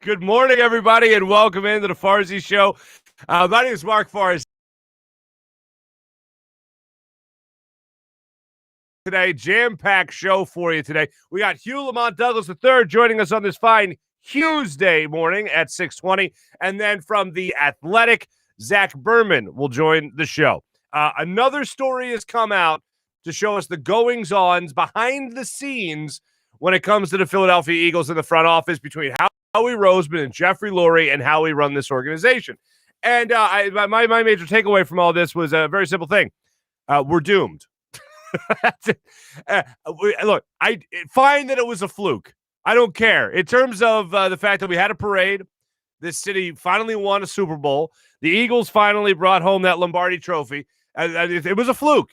Good morning, everybody, and welcome into the Farzy Show. My name is Marc Farzy. Today, jam-packed show for you today. We got Hugh Lamont Douglas III joining us on this fine Tuesday morning at 6:20, and then from the Athletic, Zach Berman will join the show. Another story has come out to show us the goings-ons behind the scenes when it comes to the Philadelphia Eagles in the front office between Howie Roseman and Jeffrey Lurie and how we run this organization. And my major takeaway from all this was a very simple thing. We're doomed. Look, I find that it was a fluke. I don't care. In terms of the fact that we had a parade, this city finally won a Super Bowl. The Eagles finally brought home that Lombardi trophy. It was a fluke.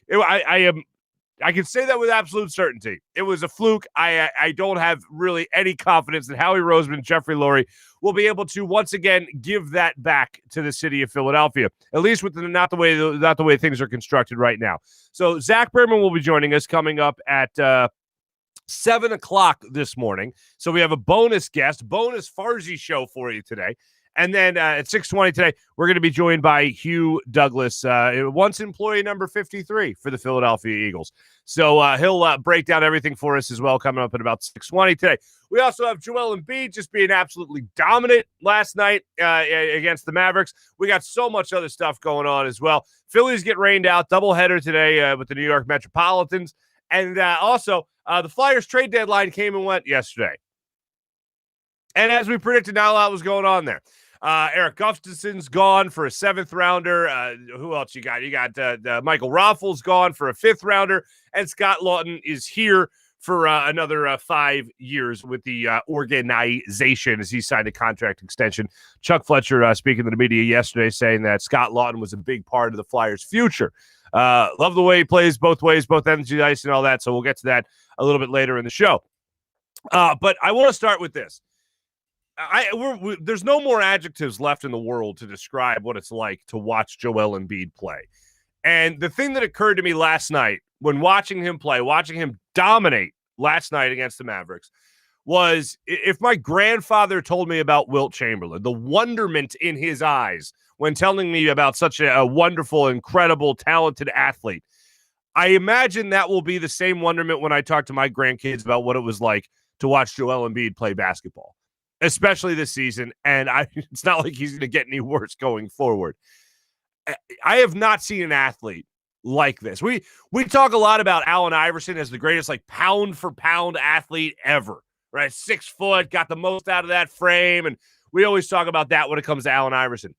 I can say that with absolute certainty. It was a fluke. I don't have really any confidence that Howie Roseman and Jeffrey Lurie will be able to once again give that back to the city of Philadelphia, at least with not the way things are constructed right now. So Zach Berman will be joining us coming up at 7 o'clock this morning. So we have a bonus Farzy show for you today. And then at 6:20 today, we're going to be joined by Hugh Douglas, once employee number 53 for the Philadelphia Eagles. So he'll break down everything for us as well coming up at about 6:20 today. We also have Joel Embiid just being absolutely dominant last night against the Mavericks. We got so much other stuff going on as well. Phillies get rained out, doubleheader today with the New York Metropolitans. And also, the Flyers trade deadline came and went yesterday. And as we predicted, not a lot was going on there. Eric Gustafson's gone for a seventh rounder. Who else you got? You got Michael Raffles gone for a fifth rounder. And Scott Lawton is here for another 5 years with the organization as he signed a contract extension. Chuck Fletcher speaking to the media yesterday saying that Scott Lawton was a big part of the Flyers' future. Love the way he plays both ways, both ends of the ice and all that. So we'll get to that a little bit later in the show. But I want to start with this. There's no more adjectives left in the world to describe what it's like to watch Joel Embiid play. And the thing that occurred to me last night when watching him play, watching him dominate last night against the Mavericks, was if my grandfather told me about Wilt Chamberlain, the wonderment in his eyes when telling me about such a wonderful, incredible, talented athlete, I imagine that will be the same wonderment when I talk to my grandkids about what it was like to watch Joel Embiid play basketball, especially this season. And it's not like he's going to get any worse going forward. I have not seen an athlete like this. We talk a lot about Allen Iverson as the greatest, like, pound for pound athlete ever, right? 6 foot, got the most out of that frame. And we always talk about that when it comes to Allen Iverson.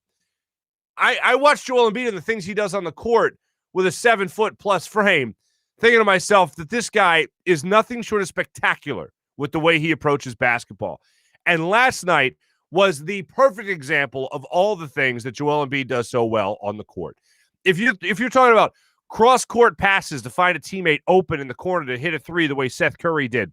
I watched Joel Embiid and the things he does on the court with a 7 foot plus frame, thinking to myself that this guy is nothing short of spectacular with the way he approaches basketball. And last night was the perfect example of all the things that Joel Embiid does so well on the court. If you're talking about cross-court passes to find a teammate open in the corner to hit a three the way Seth Curry did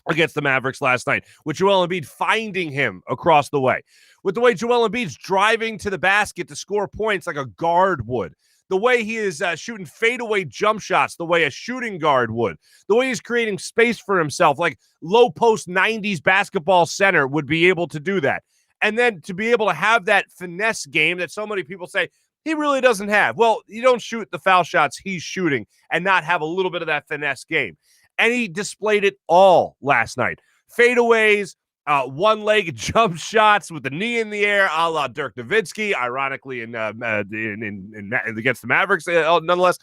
against the Mavericks last night, with Joel Embiid finding him across the way, with the way Joel Embiid's driving to the basket to score points like a guard would, the way he is shooting fadeaway jump shots the way a shooting guard would, the way he's creating space for himself like low-post 90s basketball center would be able to do that. And then to be able to have that finesse game that so many people say he really doesn't have. Well, you don't shoot the foul shots he's shooting and not have a little bit of that finesse game. And he displayed it all last night. Fadeaways, one-legged jump shots with the knee in the air, a la Dirk Nowitzki, ironically against the Mavericks, nonetheless.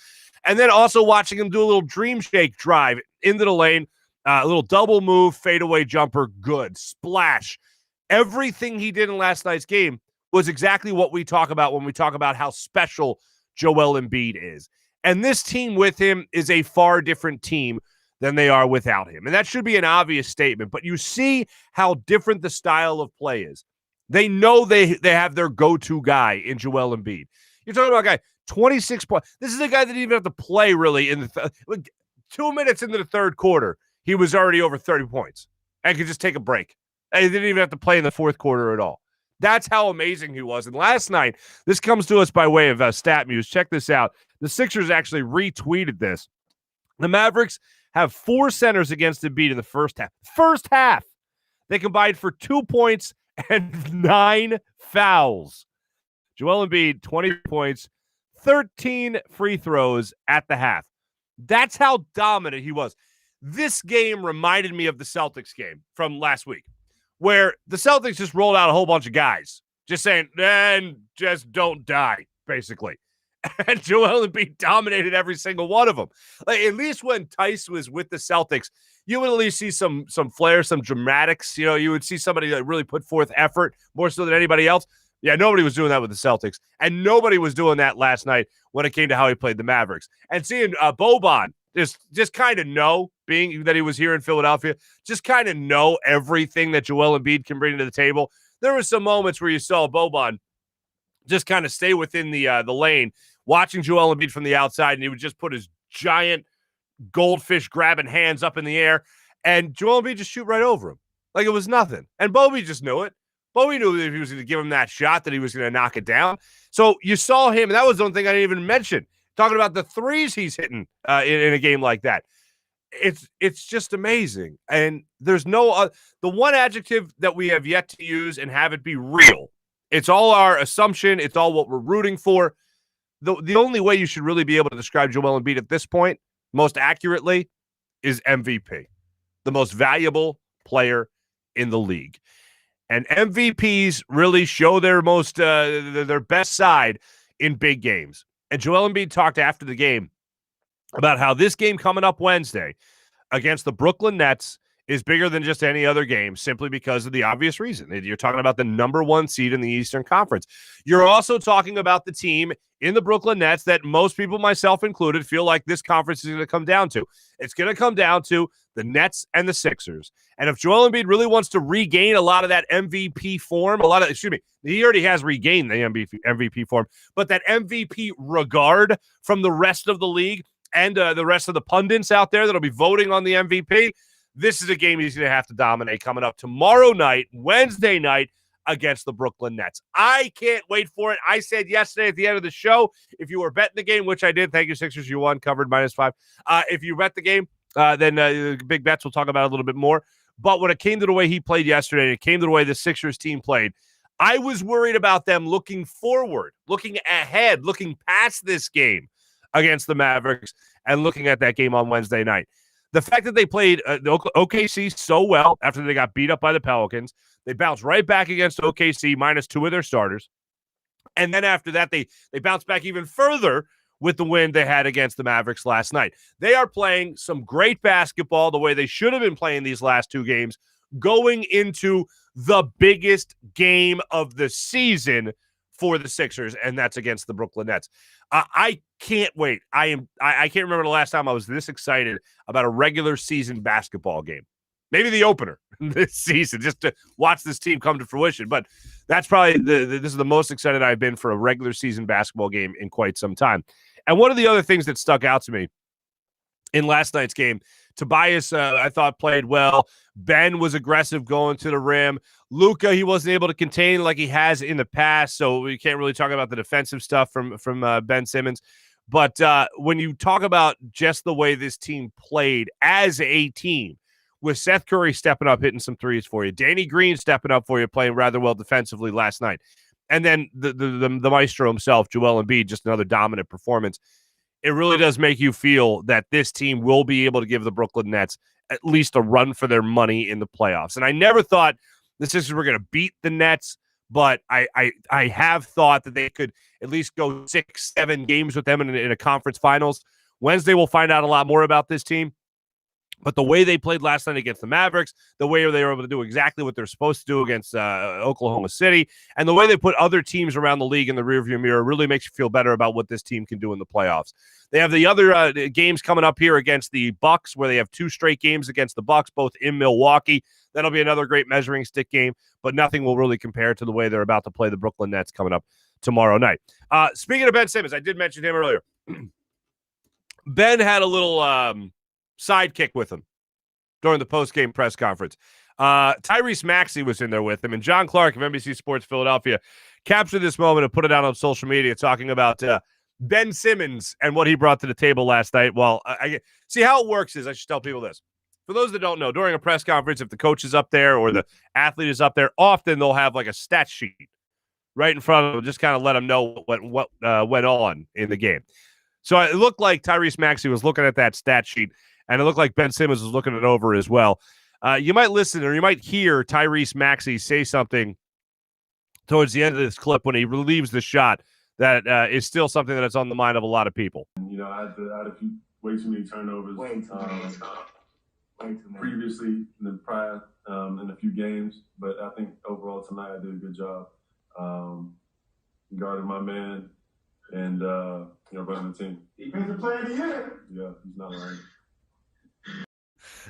And then also watching him do a little dream shake drive into the lane, a little double move, fadeaway jumper, good, splash. Everything he did in last night's game was exactly what we talk about when we talk about how special Joel Embiid is. And this team with him is a far different team than they are without him. And that should be an obvious statement, but you see how different the style of play is. They know they have their go-to guy in Joel Embiid. You're talking about a guy, 26 points. This is a guy that didn't even have to play really in the 2 minutes into the third quarter. He was already over 30 points and could just take a break. And he didn't even have to play in the fourth quarter at all. That's how amazing he was. And last night, this comes to us by way of StatMuse. Check this out. The Sixers actually retweeted this. The Mavericks have 4 centers against Embiid in the first half. First half, they combined for 2 points and 9 fouls. Joel Embiid, 20 points, 13 free throws at the half. That's how dominant he was. This game reminded me of the Celtics game from last week, where the Celtics just rolled out a whole bunch of guys, just saying, and just don't die, basically. And Joel Embiid dominated every single one of them. Like, at least when Tice was with the Celtics, you would at least see some flair, some dramatics. You know, you would see somebody that really put forth effort more so than anybody else. Yeah, nobody was doing that with the Celtics, and nobody was doing that last night when it came to how he played the Mavericks. And seeing Boban just kind of know, being that he was here in Philadelphia, just kind of know everything that Joel Embiid can bring to the table. There were some moments where you saw Boban just kind of stay within the lane, watching Joel Embiid from the outside, and he would just put his giant goldfish grabbing hands up in the air, and Joel Embiid just shoot right over him like it was nothing. And Bobby just knew it. Bobby knew that if he was going to give him that shot, that he was going to knock it down. So you saw him, and that was the one thing I didn't even mention, talking about the threes he's hitting in a game like that. It's just amazing. And there's no the one adjective that we have yet to use and have it be real. It's all our assumption. It's all what we're rooting for. The only way you should really be able to describe Joel Embiid at this point most accurately is MVP, the most valuable player in the league. And MVPs really show their their best side in big games. And Joel Embiid talked after the game about how this game coming up Wednesday against the Brooklyn Nets is bigger than just any other game, simply because of the obvious reason. You're talking about the number 1 seed in the Eastern Conference. You're also talking about the team in the Brooklyn Nets that most people, myself included, feel like this conference is going to come down to. It's going to come down to the Nets and the Sixers. And if Joel Embiid really wants to regain a lot of that MVP form, he already has regained the MVP form, but that MVP regard from the rest of the league and the rest of the pundits out there that'll be voting on the MVP, this is a game he's going to have to dominate coming up tomorrow night, Wednesday night, against the Brooklyn Nets. I can't wait for it. I said yesterday at the end of the show, if you were betting the game, which I did, thank you, Sixers, you won, covered -5. If you bet the game, then big bets, we'll talk about it a little bit more. But when it came to the way he played yesterday, and it came to the way the Sixers team played, I was worried about them looking forward, looking ahead, looking past this game against the Mavericks, and looking at that game on Wednesday night. The fact that they played OKC so well after they got beat up by the Pelicans, they bounced right back against OKC -2 of their starters. And then after that, they bounced back even further with the win they had against the Mavericks last night. They are playing some great basketball the way they should have been playing these last 2 games, going into the biggest game of the season for the Sixers, and that's against the Brooklyn Nets. I can't wait. I can't remember the last time I was this excited about a regular season basketball game. Maybe the opener this season, just to watch this team come to fruition. But that's probably this is the most excited I've been for a regular season basketball game in quite some time. And one of the other things that stuck out to me in last night's game, Tobias, I thought, played well. Ben was aggressive going to the rim. Luka, he wasn't able to contain like he has in the past, so we can't really talk about the defensive stuff from Ben Simmons. But when you talk about just the way this team played as a team, with Seth Curry stepping up, hitting some threes for you, Danny Green stepping up for you, playing rather well defensively last night, and then the maestro himself, Joel Embiid, just another dominant performance. It really does make you feel that this team will be able to give the Brooklyn Nets at least a run for their money in the playoffs. And I never thought the Sixers were going to beat the Nets, but I have thought that they could at least go 6-7 games with them in a conference finals. Wednesday, we'll find out a lot more about this team. But the way they played last night against the Mavericks, the way they were able to do exactly what they're supposed to do against Oklahoma City, and the way they put other teams around the league in the rearview mirror really makes you feel better about what this team can do in the playoffs. They have the other games coming up here against the Bucks, where they have 2 straight games against the Bucks, both in Milwaukee. That'll be another great measuring stick game, but nothing will really compare to the way they're about to play the Brooklyn Nets coming up tomorrow night. Speaking of Ben Simmons, I did mention him earlier. Ben had a little sidekick with him during the post-game press conference. Tyrese Maxey was in there with him, and John Clark of NBC Sports Philadelphia captured this moment and put it out on social media talking about Ben Simmons and what he brought to the table last night. Well, I see how it works is I should tell people this. For those that don't know, during a press conference, if the coach is up there or the athlete is up there, often they'll have like a stat sheet right in front of them, just kind of let them know what went on in the game. So it looked like Tyrese Maxey was looking at that stat sheet, and it looked like Ben Simmons was looking it over as well. You might listen or you might hear Tyrese Maxey say something towards the end of this clip when he relieves the shot that is still something that is on the mind of a lot of people. You know, I had way too many turnovers. Previously in the prior in a few games, but I think overall tonight I did a good job guarding my man and running the team. Defensive player of the year. Yeah, he's not lying.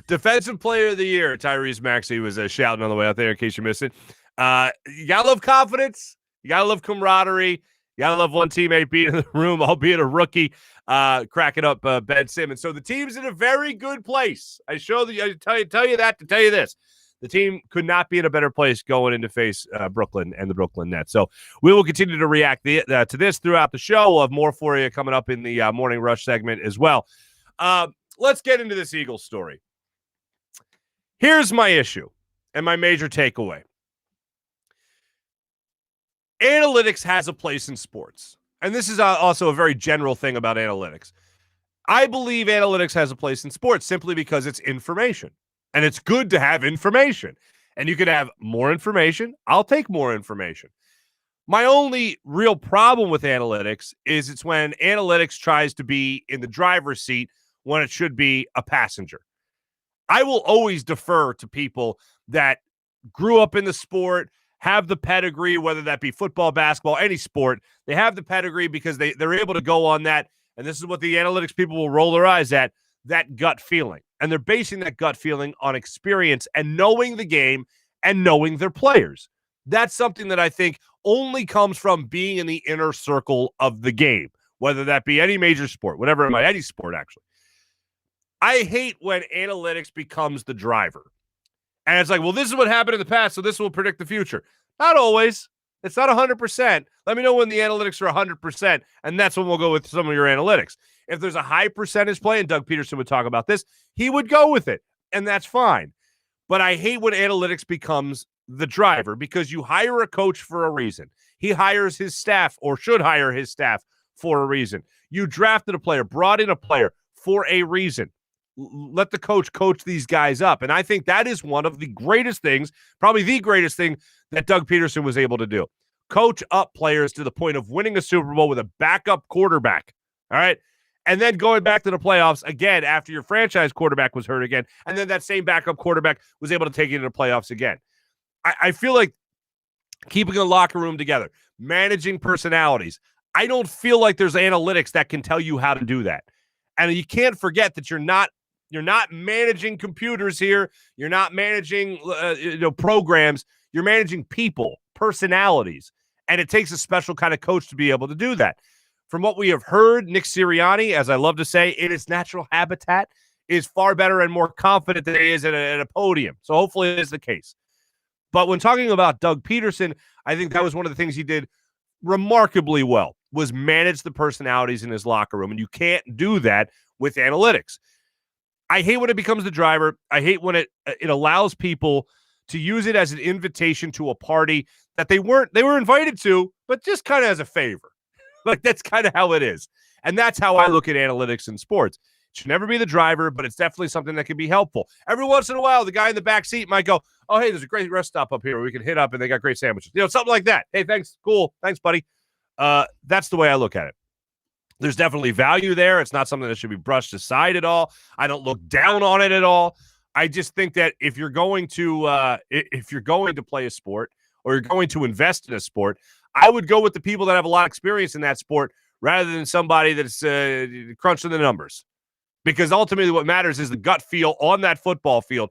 Defensive player of the year, Tyrese Maxey was shouting on the way out there in case you missed it. You gotta love confidence. You gotta love camaraderie. You gotta love one teammate being in the room, albeit a rookie, cracking up Ben Simmons. So the team's in a very good place. I tell you that to tell you this. The team could not be in a better place going in to face Brooklyn and the Brooklyn Nets. So we will continue to react to this throughout the show. We'll have more for you coming up in the Morning Rush segment as well. Let's get into this Eagles story. Here's my issue and my major takeaway. Analytics has a place in sports. And this is also a very general thing about analytics. I believe analytics has a place in sports simply because it's information. And it's good to have information. And you could have more information. I'll take more information. My only real problem with analytics is it's when analytics tries to be in the driver's seat when it should be a passenger. I will always defer to people that grew up in the sport, have the pedigree, whether that be football, basketball, any sport. They have the pedigree because they're able to go on that, and this is what the analytics people will roll their eyes at, that gut feeling. And they're basing that gut feeling on experience and knowing the game and knowing their players. That's something that I think only comes from being in the inner circle of the game, whether that be any major sport, whatever it might, any sport actually. I hate when analytics becomes the driver. And it's like, well, this is what happened in the past, so this will predict the future. Not always. It's not 100%. Let me know when the analytics are 100%, and that's when we'll go with some of your analytics. If there's a high percentage play, and Doug Peterson would talk about this, he would go with it, and that's fine. But I hate when analytics becomes the driver because you hire a coach for a reason. He hires his staff or should hire his staff for a reason. You drafted a player, brought in a player for a reason. Let the coach these guys up. And I think that is one of the greatest things, probably the greatest thing that Doug Peterson was able to do. Coach up players to the point of winning a Super Bowl with a backup quarterback. All right. And then going back to the playoffs again after your franchise quarterback was hurt again. And then that same backup quarterback was able to take you to the playoffs again. I feel like keeping the locker room together, managing personalities. I don't feel like there's analytics that can tell you how to do that. And you can't forget that you're not managing computers here. You're not managing programs. You're managing people, personalities. And it takes a special kind of coach to be able to do that. From what we have heard, Nick Sirianni, as I love to say, in his natural habitat, is far better and more confident than he is at a podium. So hopefully it is the case. But when talking about Doug Peterson, I think that was one of the things he did remarkably well, was manage the personalities in his locker room. And you can't do that with analytics. I hate when it becomes the driver. I hate when it allows people to use it as an invitation to a party that they were invited to, but just kind of as a favor. Like, that's kind of how it is. And that's how I look at analytics in sports. It should never be the driver, but it's definitely something that can be helpful. Every once in a while, the guy in the back seat might go, oh, hey, there's a great rest stop up here where we can hit up and they got great sandwiches. Something like that. Hey, thanks. Cool. Thanks, buddy. That's the way I look at it. There's definitely value there. It's not something that should be brushed aside at all. I don't look down on it at all. I just think that if you're going to play a sport or you're going to invest in a sport, I would go with the people that have a lot of experience in that sport rather than somebody that's crunching the numbers. Because ultimately what matters is the gut feel on that football field.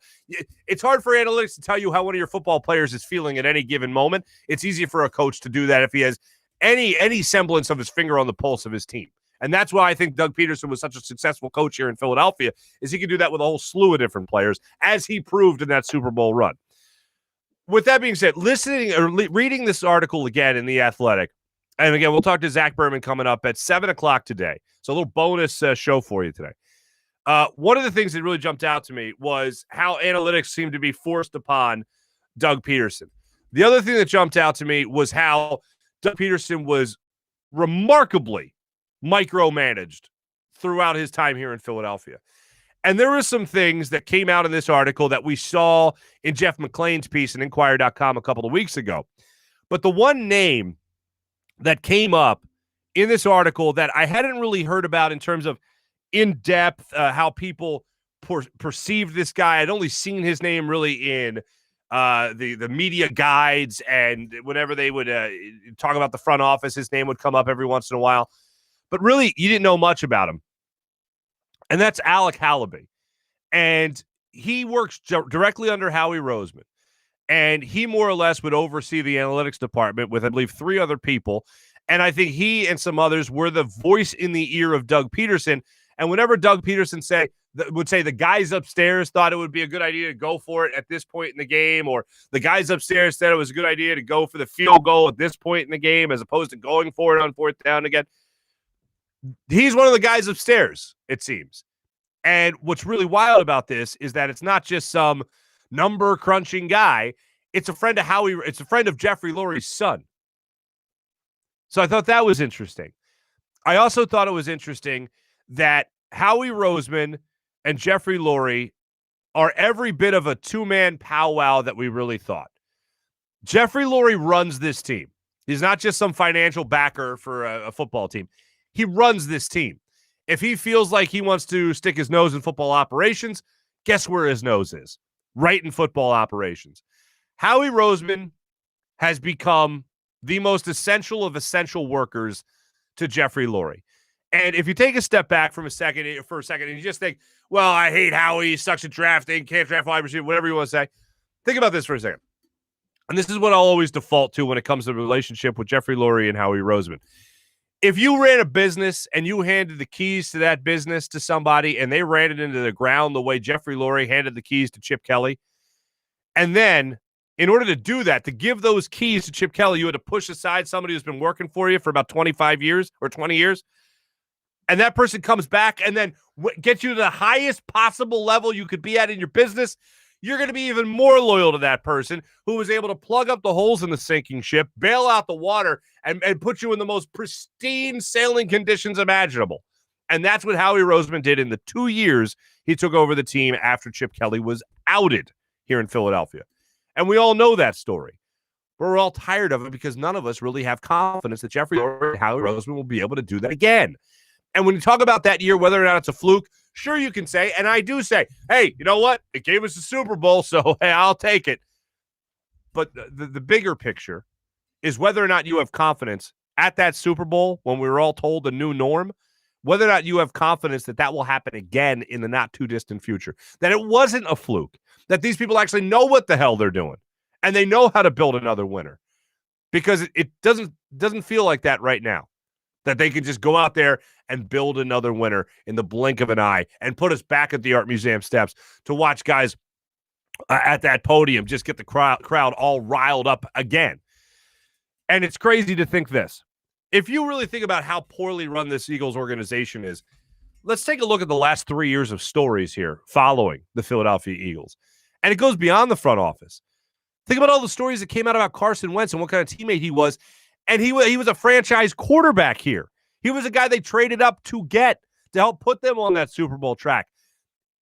It's hard for analytics to tell you how one of your football players is feeling at any given moment. It's easy for a coach to do that if he has any semblance of his finger on the pulse of his team. And that's why I think Doug Peterson was such a successful coach here in Philadelphia, is he could do that with a whole slew of different players, as he proved in that Super Bowl run. With that being said, reading this article again in The Athletic, and again, we'll talk to Zach Berman coming up at 7 o'clock today. So a little bonus show for you today. One of the things that really jumped out to me was how analytics seemed to be forced upon Doug Peterson. The other thing that jumped out to me was how Doug Peterson was remarkably micromanaged throughout his time here in Philadelphia. And there were some things that came out in this article that we saw in Jeff McClain's piece in Inquirer.com a couple of weeks ago. But the one name that came up in this article that I hadn't really heard about in terms of in-depth, how people perceived this guy. I'd only seen his name really in the media guides, and whenever they would talk about the front office, his name would come up every once in a while. But really, you didn't know much about him. And that's Alec Halaby. And he works directly under Howie Roseman. And he more or less would oversee the analytics department with, I believe, 3 other people. And I think he and some others were the voice in the ear of Doug Peterson. And whenever Doug Peterson would say the guys upstairs thought it would be a good idea to go for it at this point in the game, or the guys upstairs said it was a good idea to go for the field goal at this point in the game as opposed to going for it on 4th down again, he's one of the guys upstairs, it seems. And what's really wild about this is that it's not just some number crunching guy. It's a friend of it's a friend of Jeffrey Lurie's son. So I thought that was interesting. I also thought it was interesting that Howie Roseman and Jeffrey Lurie are every bit of a 2-man powwow that we really thought. Jeffrey Lurie runs this team. He's not just some financial backer for a football team. He runs this team. If he feels like he wants to stick his nose in football operations, guess where his nose is? Right in football operations. Howie Roseman has become the most essential of essential workers to Jeffrey Lurie. And if you take a step back for a second, and you just think, well, I hate Howie, he sucks at drafting, can't draft wide receiver, whatever you want to say. Think about this for a second. And this is what I'll always default to when it comes to the relationship with Jeffrey Lurie and Howie Roseman. If you ran a business and you handed the keys to that business to somebody and they ran it into the ground the way Jeffrey Lurie handed the keys to Chip Kelly, and then in order to do that, to give those keys to Chip Kelly, you had to push aside somebody who's been working for you for about 25 years or 20 years, and that person comes back and then gets you to the highest possible level you could be at in your business, you're going to be even more loyal to that person who was able to plug up the holes in the sinking ship, bail out the water, and put you in the most pristine sailing conditions imaginable. And that's what Howie Roseman did in the 2 years he took over the team after Chip Kelly was outed here in Philadelphia. And we all know that story. But we're all tired of it because none of us really have confidence that Jeffrey Lurie and Howie Roseman will be able to do that again. And when you talk about that year, whether or not it's a fluke, sure, you can say, and I do say, hey, you know what? It gave us the Super Bowl, so hey, I'll take it. But the bigger picture is whether or not you have confidence at that Super Bowl when we were all told the new norm, whether or not you have confidence that that will happen again in the not too distant future, that it wasn't a fluke, that these people actually know what the hell they're doing and they know how to build another winner, because it doesn't feel like that right now, that they can just go out there and build another winner in the blink of an eye and put us back at the Art Museum steps to watch guys at that podium just get the crowd all riled up again. And it's crazy to think this. If you really think about how poorly run this Eagles organization is, let's take a look at the last 3 years of stories here following the Philadelphia Eagles. And it goes beyond the front office. Think about all the stories that came out about Carson Wentz and what kind of teammate he was. And he was a franchise quarterback here. He was a guy they traded up to get to help put them on that Super Bowl track.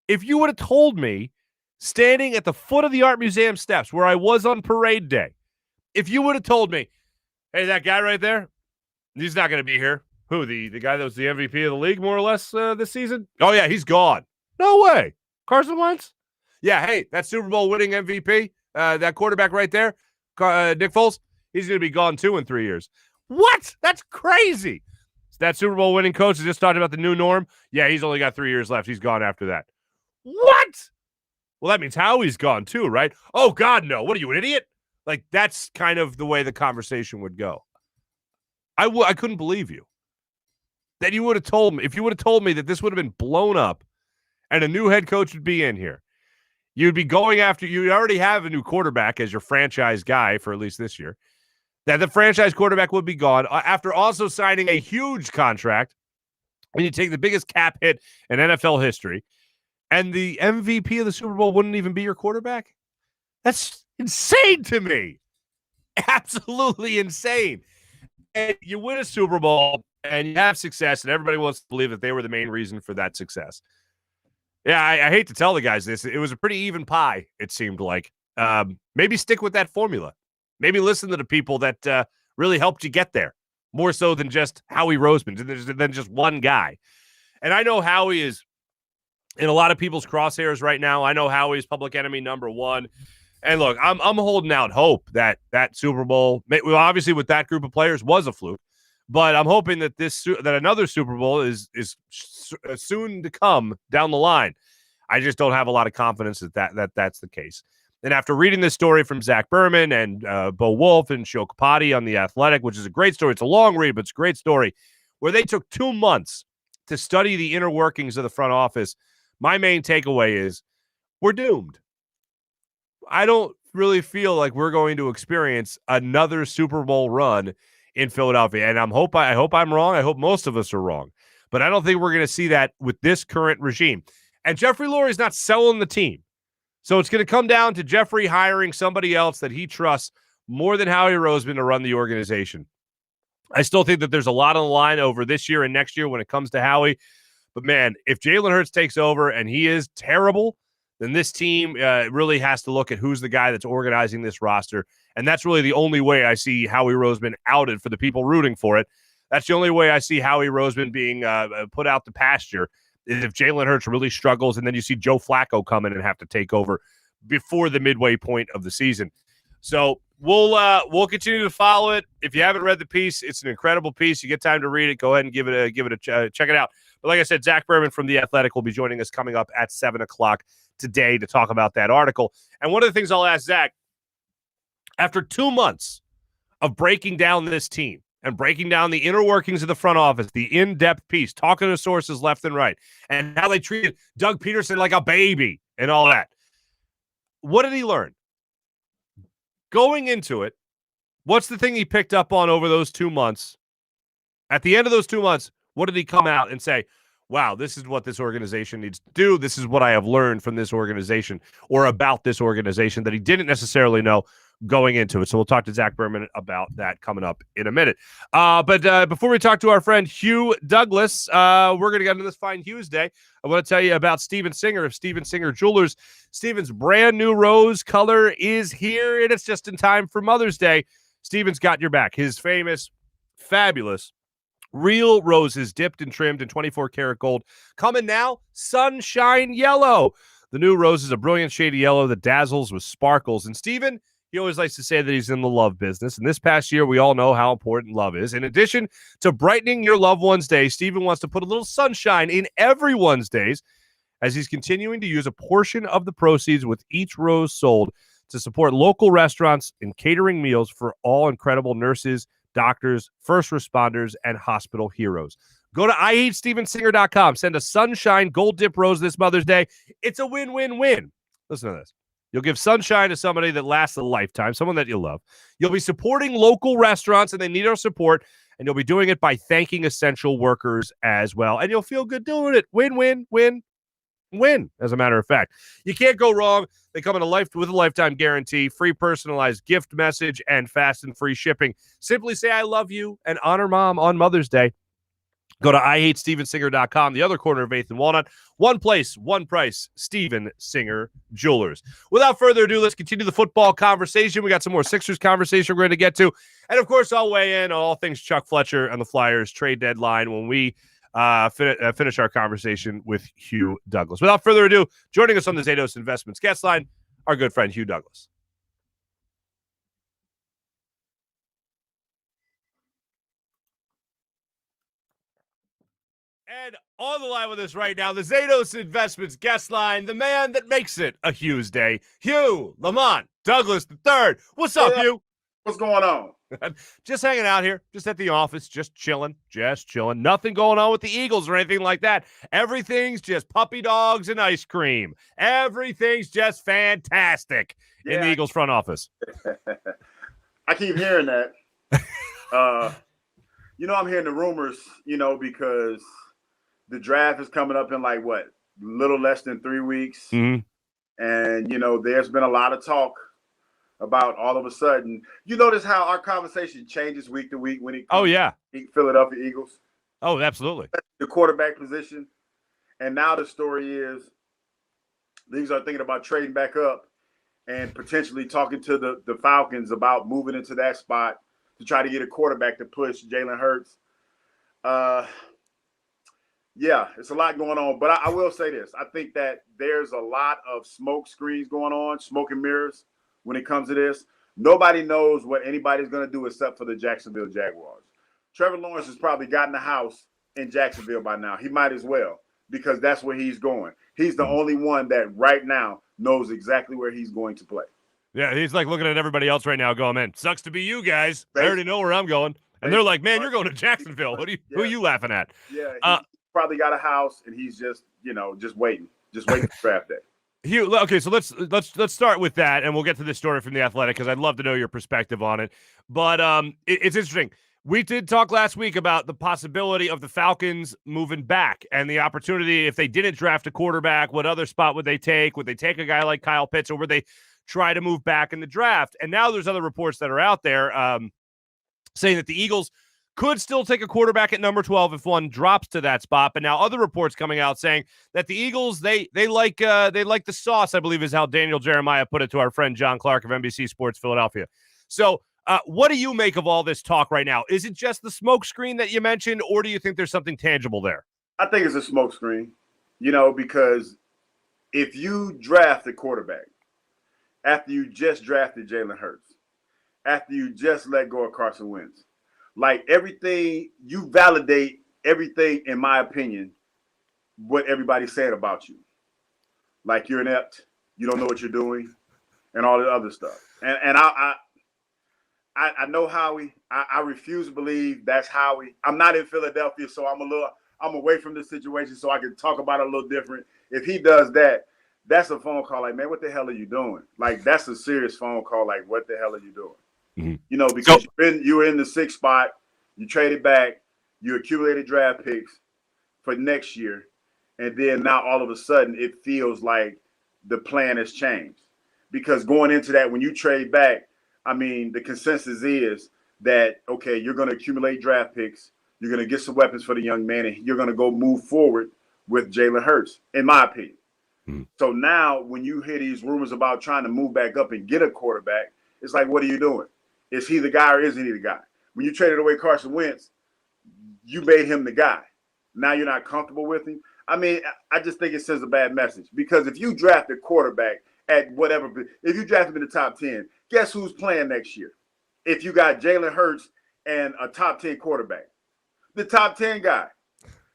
If you would have told me, standing at the foot of the Art Museum steps where I was on parade day, if you would have told me, hey, that guy right there, he's not going to be here. Who, the guy that was the MVP of the league more or less this season? Oh, yeah, he's gone. No way. Carson Wentz? Yeah, hey, that Super Bowl winning MVP, that quarterback right there, Nick Foles, he's going to be gone too in 3 years. What? That's crazy. That Super Bowl winning coach is just talking about the new norm. Yeah, he's only got 3 years left. He's gone after that. What? Well, that means Howie's gone too, right? Oh, God, no. What are you, an idiot? Like, that's kind of the way the conversation would go. I couldn't believe you. That you would have told me, if you would have told me that this would have been blown up and a new head coach would be in here, you'd be going after, you already have a new quarterback as your franchise guy for at least this year, that the franchise quarterback would be gone after also signing a huge contract and you take the biggest cap hit in NFL history, and the MVP of the Super Bowl wouldn't even be your quarterback? That's insane to me. Absolutely insane. And you win a Super Bowl, and you have success, and everybody wants to believe that they were the main reason for that success. Yeah, I hate to tell the guys this. It was a pretty even pie, it seemed like. Maybe stick with that formula. Maybe listen to the people that really helped you get there, more so than just Howie Roseman, than just one guy. And I know Howie is in a lot of people's crosshairs right now. I know Howie's public enemy number one. And look, I'm holding out hope that Super Bowl, obviously with that group of players, was a fluke. But I'm hoping that that another Super Bowl is soon to come down the line. I just don't have a lot of confidence that that's the case. And after reading this story from Zach Berman and Bo Wolf and Shio Kapati on The Athletic, which is a great story. It's a long read, but it's a great story, where they took 2 months to study the inner workings of the front office. My main takeaway is we're doomed. I don't really feel like we're going to experience another Super Bowl run in Philadelphia. And I hope I'm wrong. I hope most of us are wrong. But I don't think we're going to see that with this current regime. And Jeffrey Lurie's not selling the team. So it's going to come down to Jeffrey hiring somebody else that he trusts more than Howie Roseman to run the organization. I still think that there's a lot on the line over this year and next year when it comes to Howie. But, man, if Jalen Hurts takes over and he is terrible, then this team really has to look at who's the guy that's organizing this roster. And that's really the only way I see Howie Roseman outed for the people rooting for it. That's the only way I see Howie Roseman being put out to pasture is if Jalen Hurts really struggles, and then you see Joe Flacco come in and have to take over before the midway point of the season. So we'll continue to follow it. If you haven't read the piece, it's an incredible piece. You get time to read it, go ahead and give it a check it out. But like I said, Zach Berman from The Athletic will be joining us coming up at 7 o'clock today to talk about that article. And one of the things I'll ask Zach, after 2 months of breaking down this team and breaking down the inner workings of the front office, the in-depth piece, talking to sources left and right, and how they treated Doug Peterson like a baby and all that, what did he learn? Going into it, what's the thing he picked up on over those 2 months? At the end of those 2 months, what did he come out and say, wow, this is what this organization needs to do. This is what I have learned from this organization or about this organization that he didn't necessarily know going into it. So we'll talk to Zach Berman about that coming up in a minute. But before we talk to our friend Hugh Douglas, we're going to get into this fine Hugh's Day. I want to tell you about Steven Singer of Steven Singer Jewelers. Steven's brand new rose color is here, and it's just in time for Mother's Day. Steven's got your back. His famous, fabulous, real roses dipped and trimmed in 24 karat gold. Coming now, sunshine yellow. The new rose is a brilliant shade of yellow that dazzles with sparkles. And Steven, he always likes to say that he's in the love business. And this past year, we all know how important love is. In addition to brightening your loved one's day, Steven wants to put a little sunshine in everyone's days as he's continuing to use a portion of the proceeds with each rose sold to support local restaurants and catering meals for all incredible nurses, doctors, first responders, and hospital heroes. Go to IHateStevenSinger.com. Send a sunshine gold dip rose this Mother's Day. It's a win-win-win. Listen to this. You'll give sunshine to somebody that lasts a lifetime, someone that you love. You'll be supporting local restaurants, and they need our support, and you'll be doing it by thanking essential workers as well. And you'll feel good doing it. Win-win-win, as a matter of fact. You can't go wrong. They come in with a lifetime guarantee, free personalized gift message, and fast and free shipping. Simply say I love you and honor Mom on Mother's Day. Go to IHateStevenSinger.com, the other corner of 8th and Walnut. One place, one price, Steven Singer Jewelers. Without further ado, let's continue the football conversation. We got some more Sixers conversation we're going to get to. And, of course, I'll weigh in on all things Chuck Fletcher and the Flyers trade deadline when we finish our conversation with Hugh Douglas. Without further ado, joining us on the Zatos Investments guest line, our good friend Hugh Douglas. And on the line with us right now, the Zatos Investments guest line, the man that makes it a Hugh's Day, Hugh Lamont Douglas III. What's up, Hugh? What's going on? Just hanging out here, just at the office, just chilling. Nothing going on with the Eagles or anything like that. Everything's just puppy dogs and ice cream. Everything's just fantastic in the Eagles front office. I keep hearing that. I'm hearing the rumors, because the draft is coming up in like what, little less than 3 weeks. Mm-hmm. And, there's been a lot of talk about all of a sudden. You notice how our conversation changes week to week when it comes to Philadelphia Eagles? Oh, absolutely. The quarterback position. And now the story is the Eagles are thinking about trading back up and potentially talking to the Falcons about moving into that spot to try to get a quarterback to push Jalen Hurts. Yeah, it's a lot going on. But I will say this. I think that there's a lot of smoke screens going on, smoke and mirrors when it comes to this. Nobody knows what anybody's going to do except for the Jacksonville Jaguars. Trevor Lawrence has probably gotten a house in Jacksonville by now. He might as well, because that's where he's going. He's the only one that right now knows exactly where he's going to play. Yeah, he's like looking at everybody else right now going, man, sucks to be you guys. I already know where I'm going. And they're like, man, you're going to Jacksonville. Who are you laughing at? Yeah, he's probably got a house, and he's just waiting for draft day. Hugh, okay, so let's start with that, and we'll get to this story from The Athletic because I'd love to know your perspective on it. But it's interesting. We did talk last week about the possibility of the Falcons moving back and the opportunity if they didn't draft a quarterback, what other spot would they take? Would they take a guy like Kyle Pitts, or would they try to move back in the draft? And now there's other reports that are out there saying that the Eagles could still take a quarterback at number 12 if one drops to that spot. But now other reports coming out saying that the Eagles, they like the sauce, I believe is how Daniel Jeremiah put it to our friend John Clark of NBC Sports Philadelphia. So what do you make of all this talk right now? Is it just the smoke screen that you mentioned, or do you think there's something tangible there? I think it's a smoke screen, because if you draft a quarterback after you just drafted Jalen Hurts, after you just let go of Carson Wentz, like everything, you validate everything, in my opinion, what everybody's saying about you. Like you're inept, you don't know what you're doing, and all the other stuff. And I know Howie. I refuse to believe that's Howie. I'm not in Philadelphia, so I'm away from the situation, so I can talk about it a little different. If he does that, that's a phone call. Like, man, what the hell are you doing? Like, that's a serious phone call. Like, what the hell are you doing? Mm-hmm. Because you were in the 6th spot, you traded back, you accumulated draft picks for next year, and then now all of a sudden it feels like the plan has changed. Because going into that, when you trade back, I mean, the consensus is that, okay, you're going to accumulate draft picks, you're going to get some weapons for the young man, and you're going to go move forward with Jalen Hurts, in my opinion. Mm-hmm. So now when you hear these rumors about trying to move back up and get a quarterback, it's like, what are you doing? Is he the guy or isn't he the guy? When you traded away Carson Wentz, you made him the guy. Now you're not comfortable with him. I mean, I just think it sends a bad message, because if you draft a quarterback at whatever, if you draft him in the top 10, guess who's playing next year? If you got Jalen Hurts and a top 10 quarterback, the top 10 guy,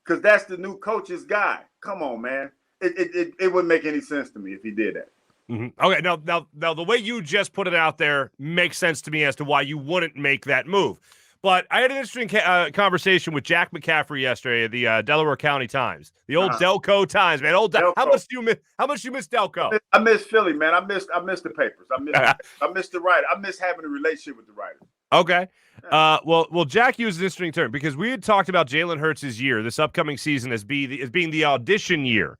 because that's the new coach's guy. Come on, man. It wouldn't make any sense to me if he did that. Mm-hmm. Okay, now, the way you just put it out there makes sense to me as to why you wouldn't make that move. But I had an interesting conversation with Jack McCaffrey yesterday at the Delaware County Times, the old Delco Times, man. How much do you miss Delco? I miss Philly, man. I miss the papers. I miss the writer. I miss having a relationship with the writer. Okay. Well, Jack used an interesting term, because we had talked about Jalen Hurts' year, this upcoming season, as being the audition year.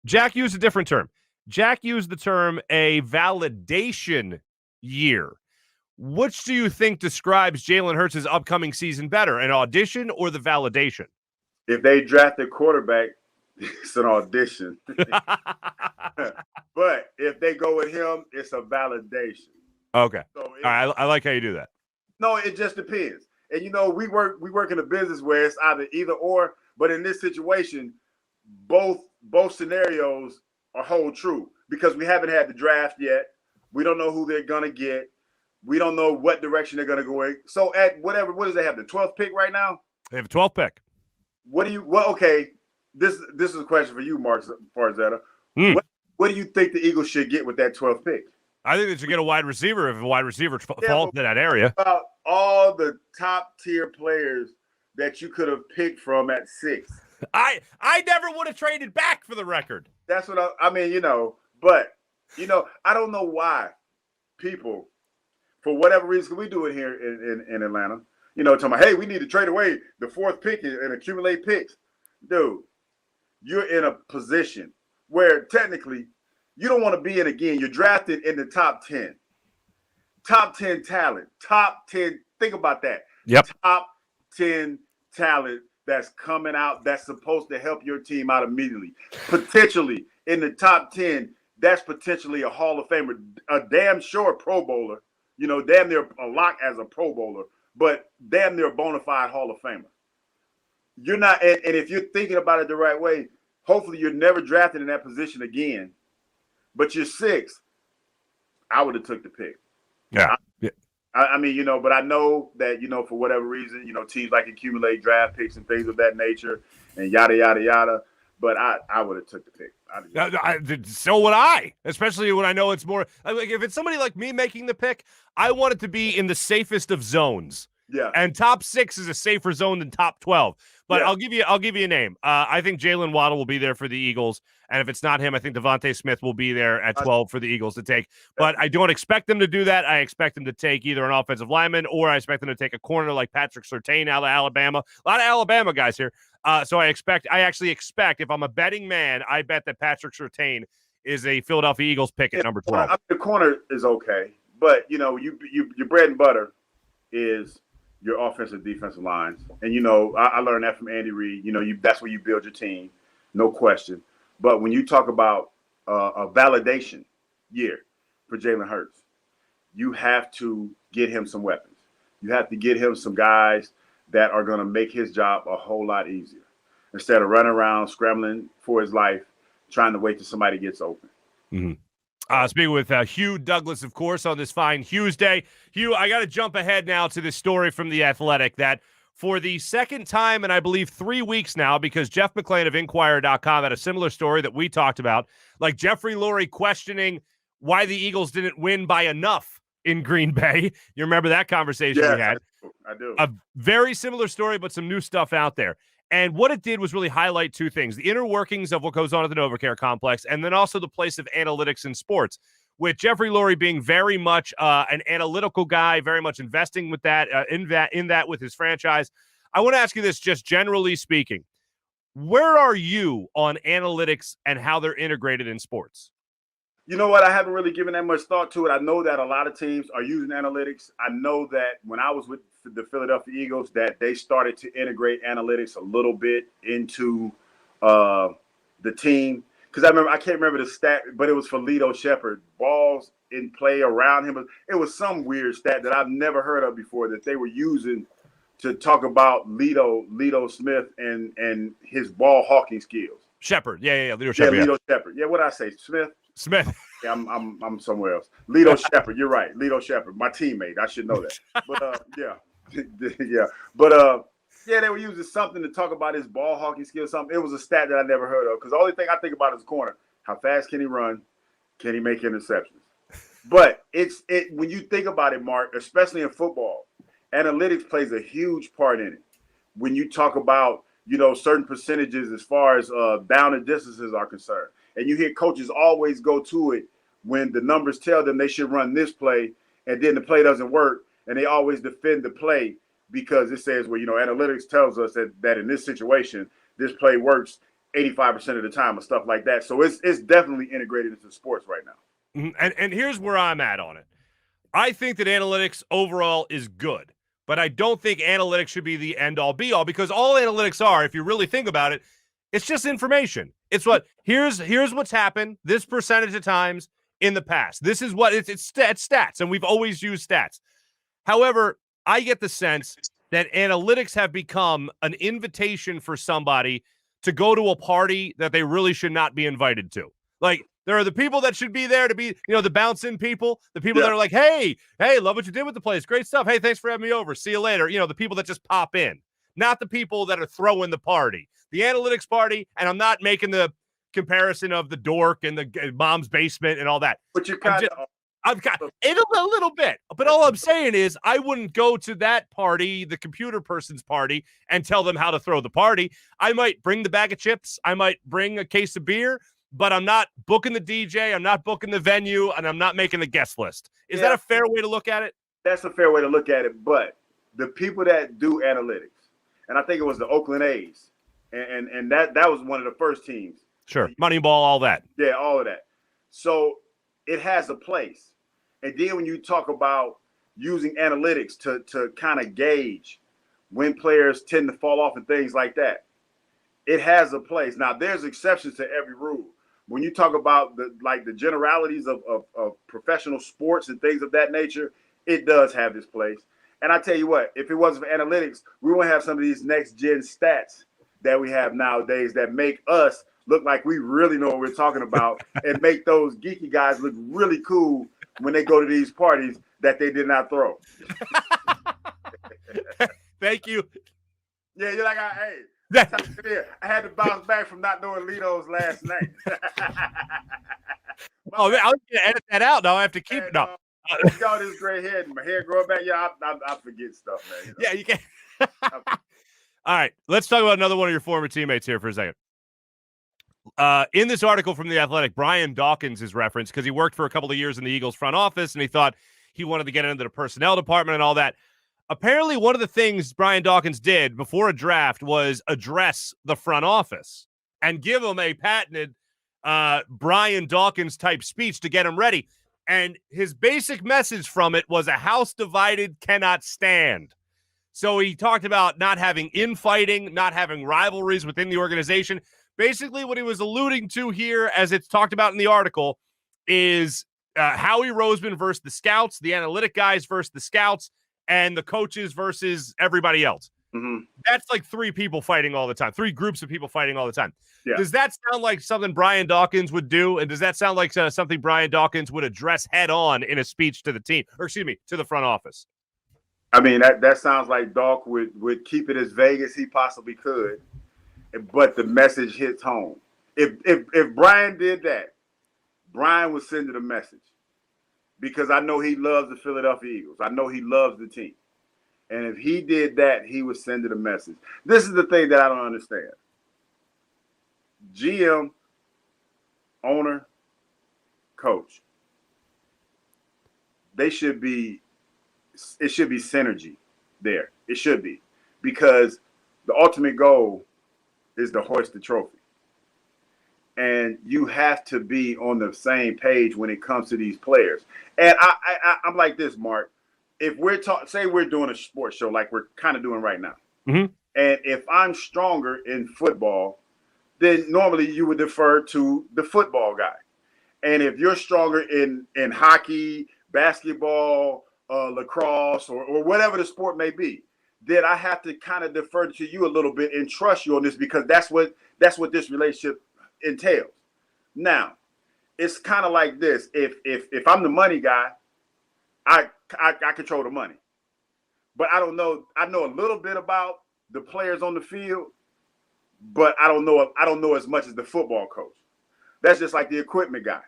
Jack used a different term. Jack used the term a validation year. Which do you think describes Jalen Hurts' upcoming season better, an audition or the validation? If they draft a quarterback, it's an audition. But if they go with him, it's a validation. Okay. So all right, I like how you do that. No, it just depends. And, we work in a business where it's either or, but in this situation, both scenarios hold true, because we haven't had the draft yet. We don't know who they're going to get. We don't know what direction they're going to go in. So at what does they have, the 12th pick right now? They have a 12th pick. Okay, this is a question for you, Marc Farzetta. What do you think the Eagles should get with that 12th pick? I think they should get a wide receiver if a wide receiver falls to that area. About all the top-tier players that you could have picked from at 6. I never would have traded back, for the record. That's what I mean, but, I don't know why people, for whatever reason, we do it here in Atlanta, talking about, hey, we need to trade away the 4th pick and accumulate picks. Dude, you're in a position where technically you don't want to be in again. You're drafted in the top 10. Top 10 talent. Top 10. Think about that. Yep. Top 10 talent that's coming out that's supposed to help your team out immediately. Potentially in the top 10, that's potentially a Hall of Famer, a damn sure Pro Bowler, damn near a lock as a Pro Bowler, but damn near a bona fide Hall of Famer. You're not, and if you're thinking about it the right way, hopefully you're never drafted in that position again, but you're 6th. I would have took the pick. Yeah. I mean, but I know that, for whatever reason, teams like accumulate draft picks and things of that nature and yada, yada, yada. But I would have took the pick. So would I, especially when I know it's more like if it's somebody like me making the pick, I want it to be in the safest of zones. Yeah. And top 6 is a safer zone than top 12. But Yeah. I'll give you a name. I think Jalen Waddle will be there for the Eagles. And if it's not him, I think Devontae Smith will be there at 12 for the Eagles to take. But I don't expect them to do that. I expect them to take either an offensive lineman or I expect them to take a corner like Patrick Surtain out of Alabama. A lot of Alabama guys here. So I actually expect, if I'm a betting man, I bet that Patrick Surtain is a Philadelphia Eagles pick at number 12. The corner is okay. But, your bread and butter is your offensive defensive lines. And, I learned that from Andy Reid. That's where you build your team, no question. But when you talk about a validation year for Jalen Hurts, you have to get him some weapons. You have to get him some guys that are going to make his job a whole lot easier instead of running around scrambling for his life, trying to wait till somebody gets open. Mm-hmm. Speaking with Hugh Douglas, of course, on this fine Hugh's Day. Hugh, I got to jump ahead now to this story from The Athletic that for the second time in, I believe, 3 weeks now, because Jeff McClain of Inquirer.com had a similar story that we talked about, like Jeffrey Lurie questioning why the Eagles didn't win by enough in Green Bay. You remember that conversation we had? I do. A very similar story, but some new stuff out there. And what it did was really highlight 2 things: the inner workings of what goes on at the NovaCare complex, and then also the place of analytics in sports, with Jeffrey Lurie being very much an analytical guy, very much investing with that, in that with his franchise. I want to ask you this, just generally speaking. Where are you on analytics and how they're integrated in sports? You know what? I haven't really given that much thought to it. I know that a lot of teams are using analytics. I know that when I was with the Philadelphia Eagles, that they started to integrate analytics a little bit into the team. Because I can't remember the stat, but it was for Lito Shepherd. Balls in play around him. It was some weird stat that I've never heard of before that they were using to talk about Lito Smith and his ball hawking skills. Shepherd. Yeah. Lito Shepherd. Yeah, Lito Shepherd. Yeah, what did I say? Smith. Yeah, I'm somewhere else. Lito Shepherd. You're right. Lito Shepherd, my teammate. I should know that. But yeah. But yeah, they were using something to talk about his ball hawking skills. Something. It was a stat that I never heard of because the only thing I think about is corner. How fast can he run? Can he make interceptions? But when you think about it, Mark, especially in football, analytics plays a huge part in it. When you talk about certain percentages as far as down and distances are concerned. And you hear coaches always go to it when the numbers tell them they should run this play, and then the play doesn't work, and they always defend the play because it says, well, analytics tells us that in this situation, this play works 85% of the time or stuff like that. So it's definitely integrated into sports right now. And here's where I'm at on it. I think that analytics overall is good, but I don't think analytics should be the end-all, be-all, because all analytics are, if you really think about it, it's just information. It's here's what's happened this percentage of times in the past. This is what it's stats, and we've always used stats. However, I get the sense that analytics have become an invitation for somebody to go to a party that they really should not be invited to. Like, there are the people that should be there to be, the bounce-in people, the people that are like, hey, love what you did with the place. Great stuff. Hey, thanks for having me over. See you later. The people that just pop in, not the people that are throwing the party. The analytics party, and I'm not making the comparison of the dork and the mom's basement and all that. But you're kind of a little bit. But all I'm saying is I wouldn't go to that party, the computer person's party, and tell them how to throw the party. I might bring the bag of chips. I might bring a case of beer, but I'm not booking the DJ. I'm not booking the venue, and I'm not making the guest list. Is that a fair way to look at it? That's a fair way to look at it. But the people that do analytics, and I think it was the Oakland A's, and that was one of the first teams. Sure, Moneyball, all that. Yeah, all of that. So it has a place. And then when you talk about using analytics to kind of gauge when players tend to fall off and things like that, it has a place. Now, there's exceptions to every rule. When you talk about the generalities of professional sports and things of that nature, it does have this place. And I tell you what, if it wasn't for analytics, we won't have some of these next-gen stats that we have nowadays that make us look like we really know what we're talking about and make those geeky guys look really cool when they go to these parties that they did not throw. Thank you. Yeah, you're like, hey, I had to bounce back from not knowing Lito's last name. Oh, I was going to edit that out. Now I have to keep it. No. Got this gray head and my hair growing back. Yeah, I forget stuff, man. You know? Yeah, you can. All right, let's talk about another one of your former teammates here for a second. In this article from The Athletic, Brian Dawkins is referenced because he worked for a couple of years in the Eagles front office, and he thought he wanted to get into the personnel department and all that. Apparently, one of the things Brian Dawkins did before a draft was address the front office and give them a patented Brian Dawkins-type speech to get him ready. And his basic message from it was a house divided cannot stand. So he talked about not having infighting, not having rivalries within the organization. Basically, what he was alluding to here, as it's talked about in the article, is Howie Roseman versus the scouts, the analytic guys versus the scouts, and the coaches versus everybody else. Mm-hmm. That's like three people fighting all the time, three groups of people fighting all the time. Yeah. Does that sound like something Brian Dawkins would do? And does that sound like something Brian Dawkins would address head on in a speech to the team, or excuse me, to the front office? I mean, that sounds like Doc would keep it as vague as he possibly could, but the message hits home. If Brian did that, Brian would send it a message, because I know he loves the Philadelphia Eagles. I know he loves the team. And if he did that, he would send it a message. This is the thing that I don't understand. GM, owner, coach. It should be synergy there. It should be. Because the ultimate goal is to hoist the trophy. And you have to be on the same page when it comes to these players. And I'm like this, Marc. If we're say we're doing a sports show like we're kind of doing right now, mm-hmm. and if I'm stronger in football, then normally you would defer to the football guy. And if you're stronger in hockey, basketball, lacrosse, or whatever the sport may be, then I have to kind of defer to you a little bit and trust you on this, because that's what this relationship entails. Now, it's kind of like this. If I'm the money guy, I control the money, but I don't know. I know a little bit about the players on the field, but I don't know as much as the football coach. That's just like the equipment guy.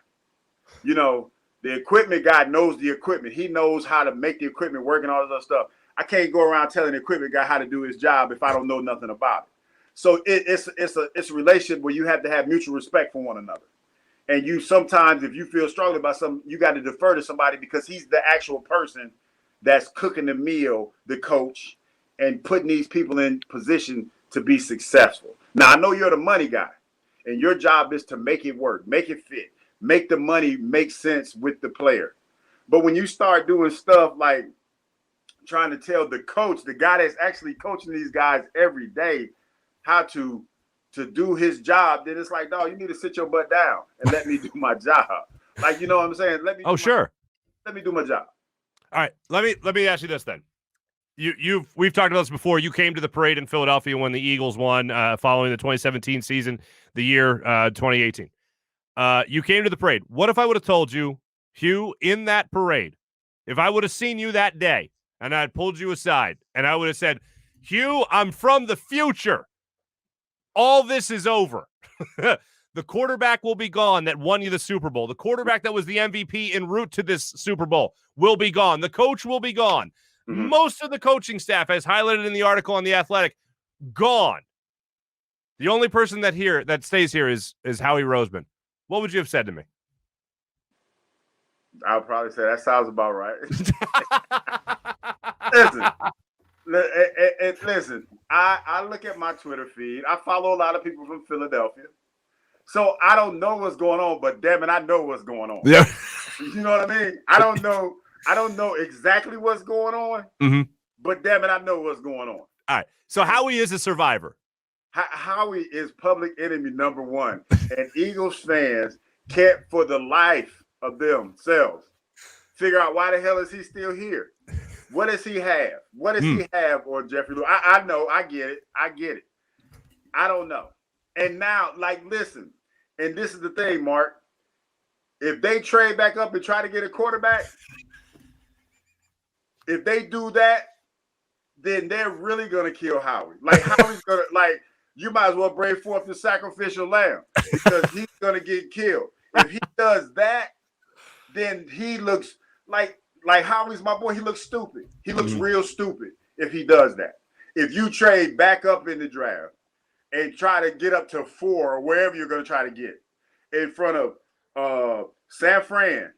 You know, the equipment guy knows the equipment. He knows how to make the equipment work and all this other stuff. I can't go around telling the equipment guy how to do his job if I don't know nothing about it. So it's a relationship where you have to have mutual respect for one another. And you sometimes, if you feel strongly about something, you got to defer to somebody because he's the actual person that's cooking the meal, the coach, and putting these people in position to be successful. Now, I know you're the money guy, and your job is to make it work, make it fit, make the money make sense with the player. But when you start doing stuff like trying to tell the coach, the guy that's actually coaching these guys every day, how to do his job, then it's like, dog, you need to sit your butt down and let me do my job. Like, you know what I'm saying? Let me do my job. All right. Let me ask you this then. We've talked about this before. You came to the parade in Philadelphia when the Eagles won following the 2017 season, the year 2018. You came to the parade. What if I would have told you, Hugh, in that parade, if I would have seen you that day and I had pulled you aside and I would have said, Hugh, I'm from the future. All this is over. The quarterback will be gone that won you the Super Bowl. The quarterback that was the MVP en route to this Super Bowl will be gone. The coach will be gone. Mm-hmm. Most of the coaching staff, as highlighted in the article on The Athletic, gone. The only person that stays here is Howie Roseman. What would you have said to me? I would probably say that sounds about right. Listen, I look at my Twitter feed. I follow a lot of people from Philadelphia. So I don't know what's going on, but damn it, I know what's going on. Yeah. You know what I mean? I don't know exactly what's going on, but damn it, I know what's going on. All right. So Howie is a survivor. Howie is public enemy number one. And Eagles fans can't for the life of themselves figure out why the hell is he still here? What does he have? What does he have on Jeffrey Lewis? I know. I get it. I don't know. And now, listen, and this is the thing, Mark. If they trade back up and try to get a quarterback, if they do that, then they're really going to kill Howie. Howie's going to, you might as well bring forth the sacrificial lamb because he's going to get killed. If he does that, then he looks like Howie's my boy. He looks stupid. He looks real stupid if he does that. If you trade back up in the draft and try to get up to 4 or wherever you're going to try to get in front of San Fran,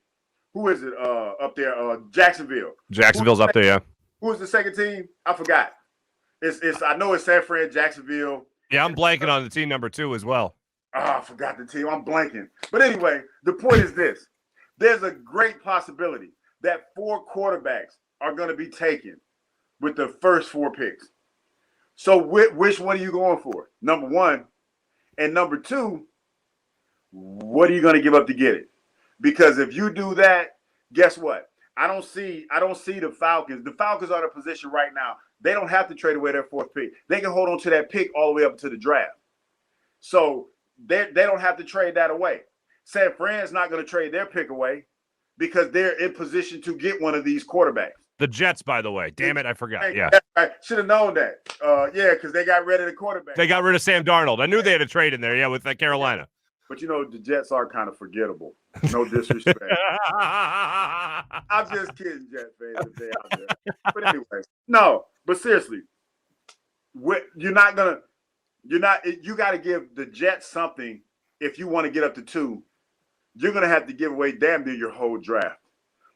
who is it up there? Jacksonville. Jacksonville's up there, yeah. Who is the second team? I forgot. I know it's San Fran, Jacksonville. Yeah, I'm blanking on the team number 2 as well. I forgot the team. I'm blanking. But anyway, the point is this. There's a great possibility that 4 quarterbacks are going to be taken with the first 4 picks. So which one are you going for? Number 1. And number 2, what are you going to give up to get it? Because if you do that, guess what? I don't see the Falcons. The Falcons are in a position right now. They don't have to trade away their 4th pick. They can hold on to that pick all the way up to the draft. So they don't have to trade that away. San Fran's not going to trade their pick away because they're in position to get one of these quarterbacks. The Jets, by the way. Damn it, I forgot. Yeah. I should have known that. Because they got rid of the quarterback. They got rid of Sam Darnold. I knew they had a trade in there, with Carolina. But, the Jets are kind of forgettable. No disrespect. I'm just kidding, Jet fans, if they out there. But anyway, no. But seriously, you got to give the Jets something if you want to get up to 2. You're going to have to give away damn near your whole draft.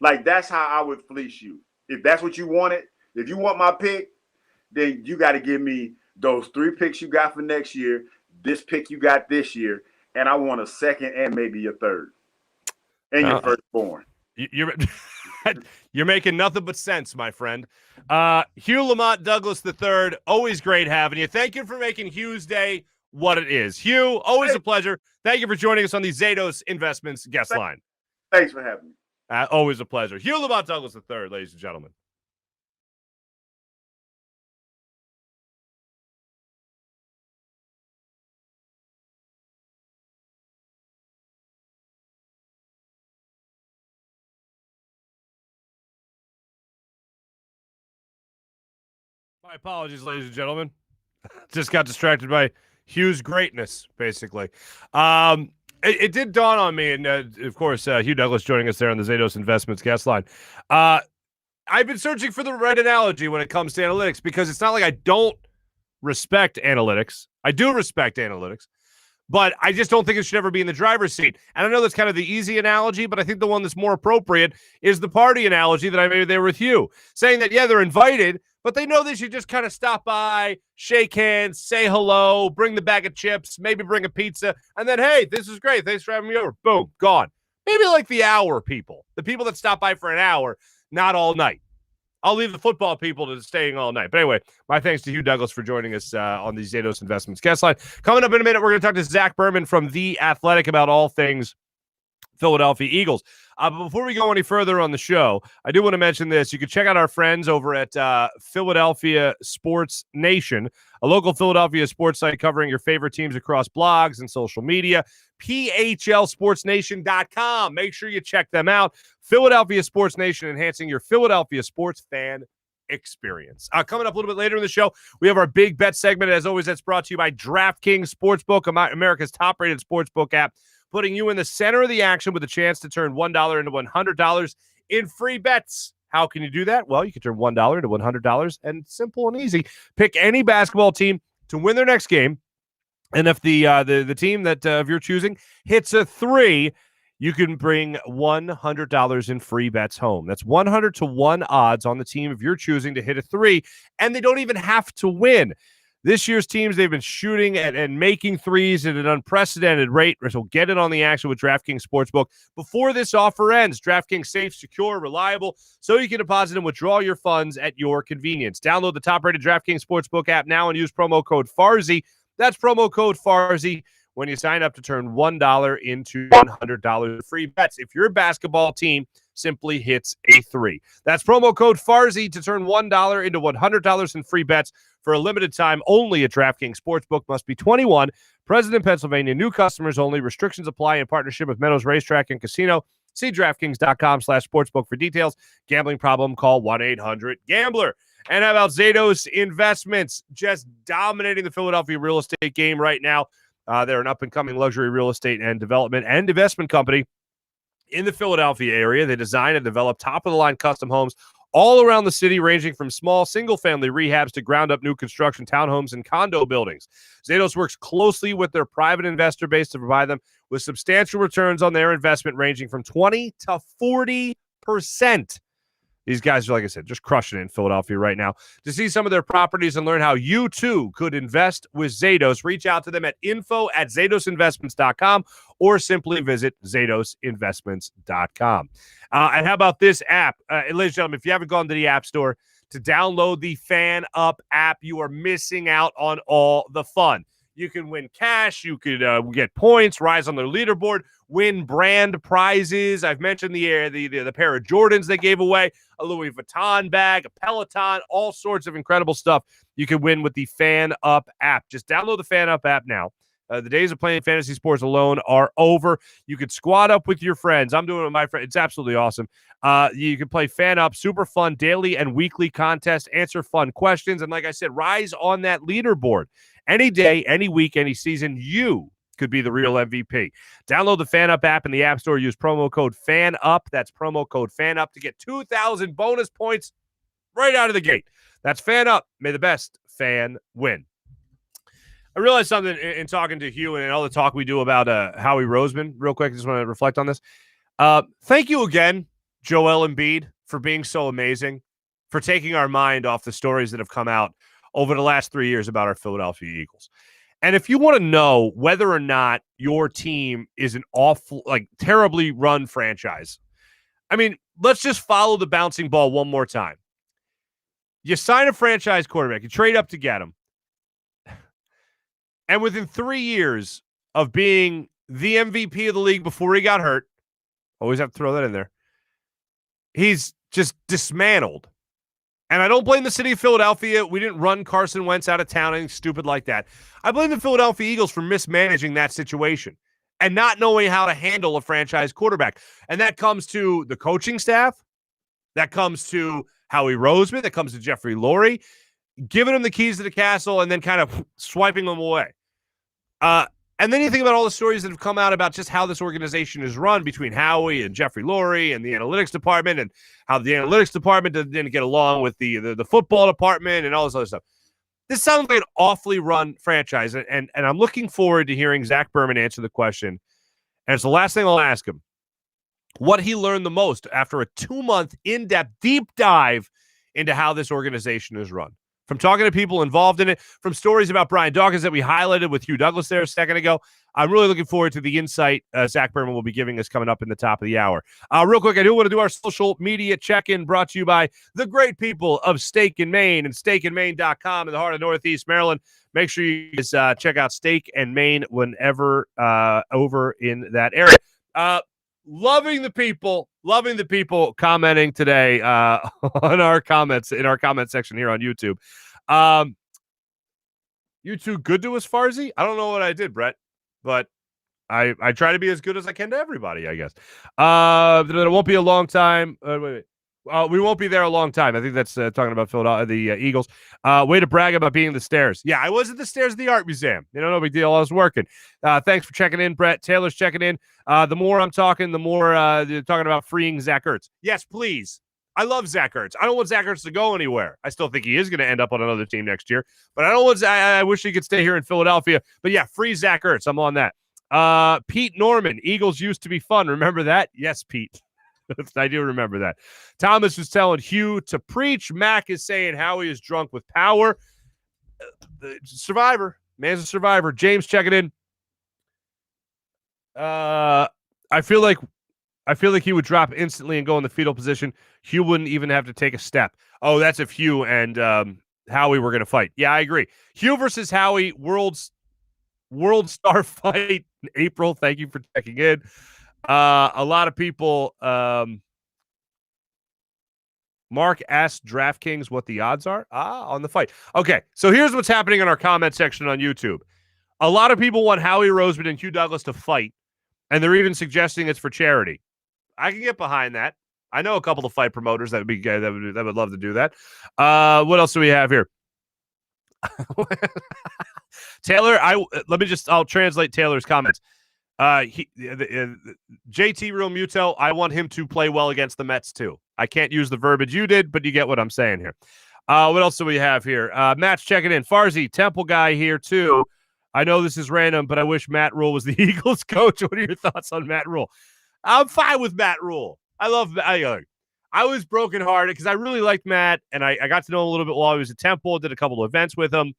That's how I would fleece you. If that's what you wanted, if you want my pick, then you got to give me those 3 picks you got for next year, this pick you got this year, and I want a 2nd and maybe a 3rd. And your firstborn. You're making nothing but sense, my friend. Hugh Lamont Douglas III, always great having you. Thank you for making Hugh's Day what it is. Hugh, always a pleasure. Thank you for joining us on the Zatos Investments guest line. Thanks for having me. Always a pleasure. Hugh Lamont Douglas III, ladies and gentlemen. My apologies, ladies and gentlemen. Just got distracted by Hugh's greatness, basically. It did dawn on me, and of course, Hugh Douglas joining us there on the Zatos Investments guest line. I've been searching for the right analogy when it comes to analytics because it's not like I don't respect analytics. I do respect analytics, but I just don't think it should ever be in the driver's seat. And I know that's kind of the easy analogy, but I think the one that's more appropriate is the party analogy that I made there with Hugh, saying that, yeah, they're invited, but they know they should just kind of stop by, shake hands, say hello, bring the bag of chips, maybe bring a pizza, and then, hey, this is great. Thanks for having me over. Boom, gone. Maybe like the hour people, the people that stop by for an hour, not all night. I'll leave the football people to staying all night. But anyway, my thanks to Hugh Douglas for joining us on the Zatos Investments guest line. Coming up in a minute, we're going to talk to Zach Berman from The Athletic about all things Philadelphia Eagles. But before we go any further on the show, I do want to mention this. You can check out our friends over at Philadelphia Sports Nation, a local Philadelphia sports site covering your favorite teams across blogs and social media. PHLSportsNation.com. Make sure you check them out. Philadelphia Sports Nation, enhancing your Philadelphia sports fan experience. Coming up a little bit later in the show, we have our big bet segment. As always, that's brought to you by DraftKings Sportsbook, America's top-rated sportsbook app, putting you in the center of the action with a chance to turn $1 into $100 in free bets. How can you do that? Well, you can turn $1 into $100, and simple and easy. Pick any basketball team to win their next game, and if the team that of your choosing hits a 3, you can bring $100 in free bets home. That's 100 to 1 odds on the team of your choosing to hit a 3, and they don't even have to win. This year's teams, they've been shooting and making threes at an unprecedented rate. So get in on the action with DraftKings Sportsbook. Before this offer ends, DraftKings safe, secure, reliable, so you can deposit and withdraw your funds at your convenience. Download the top-rated DraftKings Sportsbook app now and use promo code Farzy. That's promo code Farzy when you sign up to turn $1 into $100 free bets. If your basketball team simply hits a 3. That's promo code Farzy to turn $1 into $100 in free bets for a limited time only at DraftKings Sportsbook. Must be 21. Present in Pennsylvania. New customers only. Restrictions apply in partnership with Meadows Racetrack and Casino. See DraftKings.com/sportsbook for details. Gambling problem? Call 1-800-GAMBLER. And how about Zatos Investments? Just dominating the Philadelphia real estate game right now. They're an up-and-coming luxury real estate and development and investment company in the Philadelphia area. They design and develop top-of-the-line custom homes all around the city, ranging from small single-family rehabs to ground-up new construction townhomes and condo buildings. Zatos works closely with their private investor base to provide them with substantial returns on their investment, ranging from 20 to 40%. These guys are, like I said, just crushing it in Philadelphia right now. To see some of their properties and learn how you, too, could invest with Zatos, reach out to them at info@zatosinvestments.com or simply visit zatosinvestments.com. And how about this app? Ladies and gentlemen, if you haven't gone to the App Store to download the FanUp app, you are missing out on all the fun. You can win cash. You could get points, rise on their leaderboard, win brand prizes. I've mentioned the pair of Jordans they gave away, a Louis Vuitton bag, a Peloton, all sorts of incredible stuff you can win with the FanUp app. Just download the FanUp app now. The days of playing fantasy sports alone are over. You could squad up with your friends. I'm doing it with my friend. It's absolutely awesome. You can play FanUp, super fun daily and weekly contests, answer fun questions, and like I said, rise on that leaderboard. Any day, any week, any season, you could be the real MVP. Download the FanUp app in the App Store. Use promo code FANUP. That's promo code FANUP to get 2,000 bonus points right out of the gate. That's FanUp. May the best fan win. I realized something in talking to Hugh and all the talk we do about Howie Roseman. Real quick, I just want to reflect on this. Thank you again, Joel Embiid, for being so amazing, for taking our mind off the stories that have come out over the last 3 years about our Philadelphia Eagles. And if you want to know whether or not your team is an awful, terribly run franchise, I mean, let's just follow the bouncing ball one more time. You sign a franchise quarterback, you trade up to get him. And within 3 years of being the MVP of the league before he got hurt, always have to throw that in there, he's just dismantled. And I don't blame the city of Philadelphia. We didn't run Carson Wentz out of town, anything stupid like that. I blame the Philadelphia Eagles for mismanaging that situation and not knowing how to handle a franchise quarterback. And that comes to the coaching staff. That comes to Howie Roseman. That comes to Jeffrey Lurie, giving him the keys to the castle and then kind of swiping them away. And then you think about all the stories that have come out about just how this organization is run between Howie and Jeffrey Lurie and the analytics department, and how the analytics department didn't get along with the football department and all this other stuff. This sounds like an awfully run franchise, and I'm looking forward to hearing Zach Berman answer the question. And it's the last thing I'll ask him. What he learned the most after a 2-month in-depth deep dive into how this organization is run. From talking to people involved in it, from stories about Brian Dawkins that we highlighted with Hugh Douglas there a second ago. I'm really looking forward to the insight Zach Berman will be giving us coming up in the top of the hour. Real quick, I do want to do our social media check-in brought to you by the great people of Steak and Maine and steakandmaine.com in the heart of Northeast Maryland. Make sure you guys check out Steak and Maine whenever over in that area. Loving the people commenting today on our comments in our comment section here on YouTube. You too good to us, Farzy? I don't know what I did, Brett, but I try to be as good as I can to everybody, I guess. It won't be a long time. Wait. We won't be there a long time. I think that's talking about Philadelphia, the Eagles. Way to brag about being the stairs. Yeah, I was at the stairs of the art museum. No big deal. I was working. Thanks for checking in, Brett. Taylor's checking in. The more I'm talking, the more they're talking about freeing Zach Ertz. Yes, please. I love Zach Ertz. I don't want Zach Ertz to go anywhere. I still think he is going to end up on another team next year. But I wish he could stay here in Philadelphia. But yeah, free Zach Ertz. I'm on that. Pete Norman. Eagles used to be fun. Remember that? Yes, Pete. I do remember that. Thomas was telling Hugh to preach. Mac is saying Howie is drunk with power. Survivor. Man's a survivor. James checking in. I feel like he would drop instantly and go in the fetal position. Hugh wouldn't even have to take a step. Oh, that's if Hugh and Howie were going to fight. Yeah, I agree. Hugh versus Howie, world star fight in April. Thank you for checking in. A lot of people. Marc asked DraftKings what the odds are on the fight. Okay, so here's what's happening in our comment section on YouTube. A lot of people want Howie Roseman and Hugh Douglas to fight, and they're even suggesting it's for charity. I can get behind that. I know a couple of fight promoters that would love to do that. What else do we have here? Taylor, I'll translate Taylor's comments. JT Real Muto, I want him to play well against the Mets too. I can't use the verbiage you did, but you get what I'm saying here. What else do we have here? Matt's checking in. Farzy, Temple guy here too. I know this is random, but I wish Matt Rule was the Eagles coach. What are your thoughts on Matt Rule? I'm fine with Matt Rule. I was brokenhearted because I really liked Matt, and I got to know him a little bit while he was at Temple, did a couple of events with him,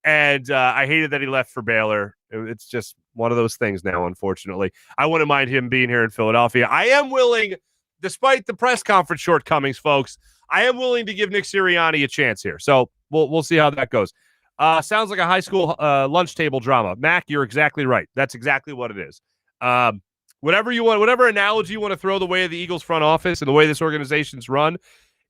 and I hated that he left for Baylor. It's just one of those things now, unfortunately. I wouldn't mind him being here in Philadelphia. I am willing, despite the press conference shortcomings, folks, I am willing to give Nick Sirianni a chance here. So we'll see how that goes. Sounds like a high school lunch table drama. Mac, you're exactly right. That's exactly what it is. Whatever you want, whatever analogy you want to throw the way of the Eagles front office and the way this organization's run,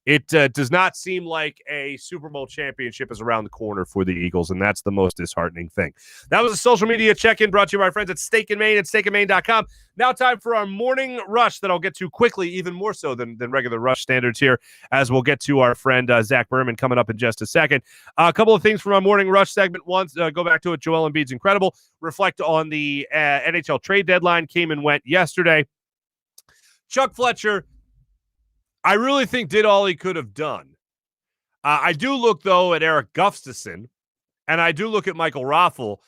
it does not seem like a Super Bowl championship is around the corner for the Eagles, and that's the most disheartening thing. That was a social media check-in brought to you by our friends at Steak and Maine at steakandmaine.com. Now time for our morning rush that I'll get to quickly, even more so than regular rush standards here, as we'll get to our friend Zach Berman coming up in just a second. A couple of things from our morning rush segment. One, go back to it. Joel Embiid's incredible. Reflect on the NHL trade deadline. Came and went yesterday. Chuck Fletcher, I really think did all he could have done. I do look, though, at Eric Gustafson, and I do look at Michael Raffel,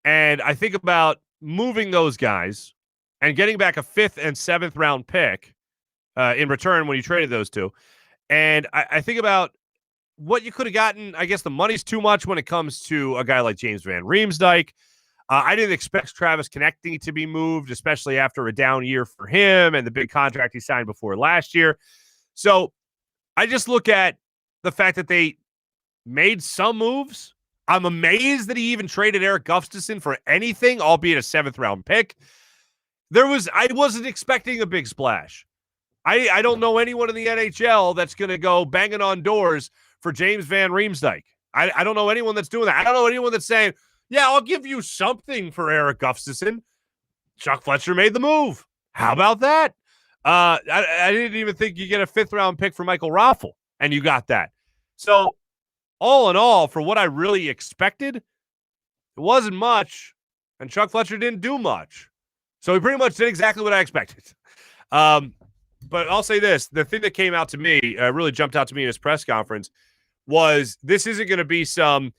and I think about moving those guys and getting back a 5th and 7th round pick in return when you traded those two. And I think about what you could have gotten. I guess the money's too much when it comes to a guy like James Van Riemsdyk. I didn't expect Travis Konechny to be moved, especially after a down year for him and the big contract he signed before last year. So I just look at the fact that they made some moves. I'm amazed that he even traded Eric Gustafson for anything, albeit a 7th round pick. I wasn't expecting a big splash. I don't know anyone in the NHL that's going to go banging on doors for James Van Riemsdyk. I don't know anyone that's doing that. I don't know anyone that's saying, yeah, I'll give you something for Eric Gustafson. Chuck Fletcher made the move. How about that? I didn't even think you get a 5th round pick for Michael Raffel, and you got that. So all in all, for what I really expected, it wasn't much, and Chuck Fletcher didn't do much. So he pretty much did exactly what I expected. But I'll say this. The thing that came out to me, really jumped out to me in his press conference, was this isn't going to be some,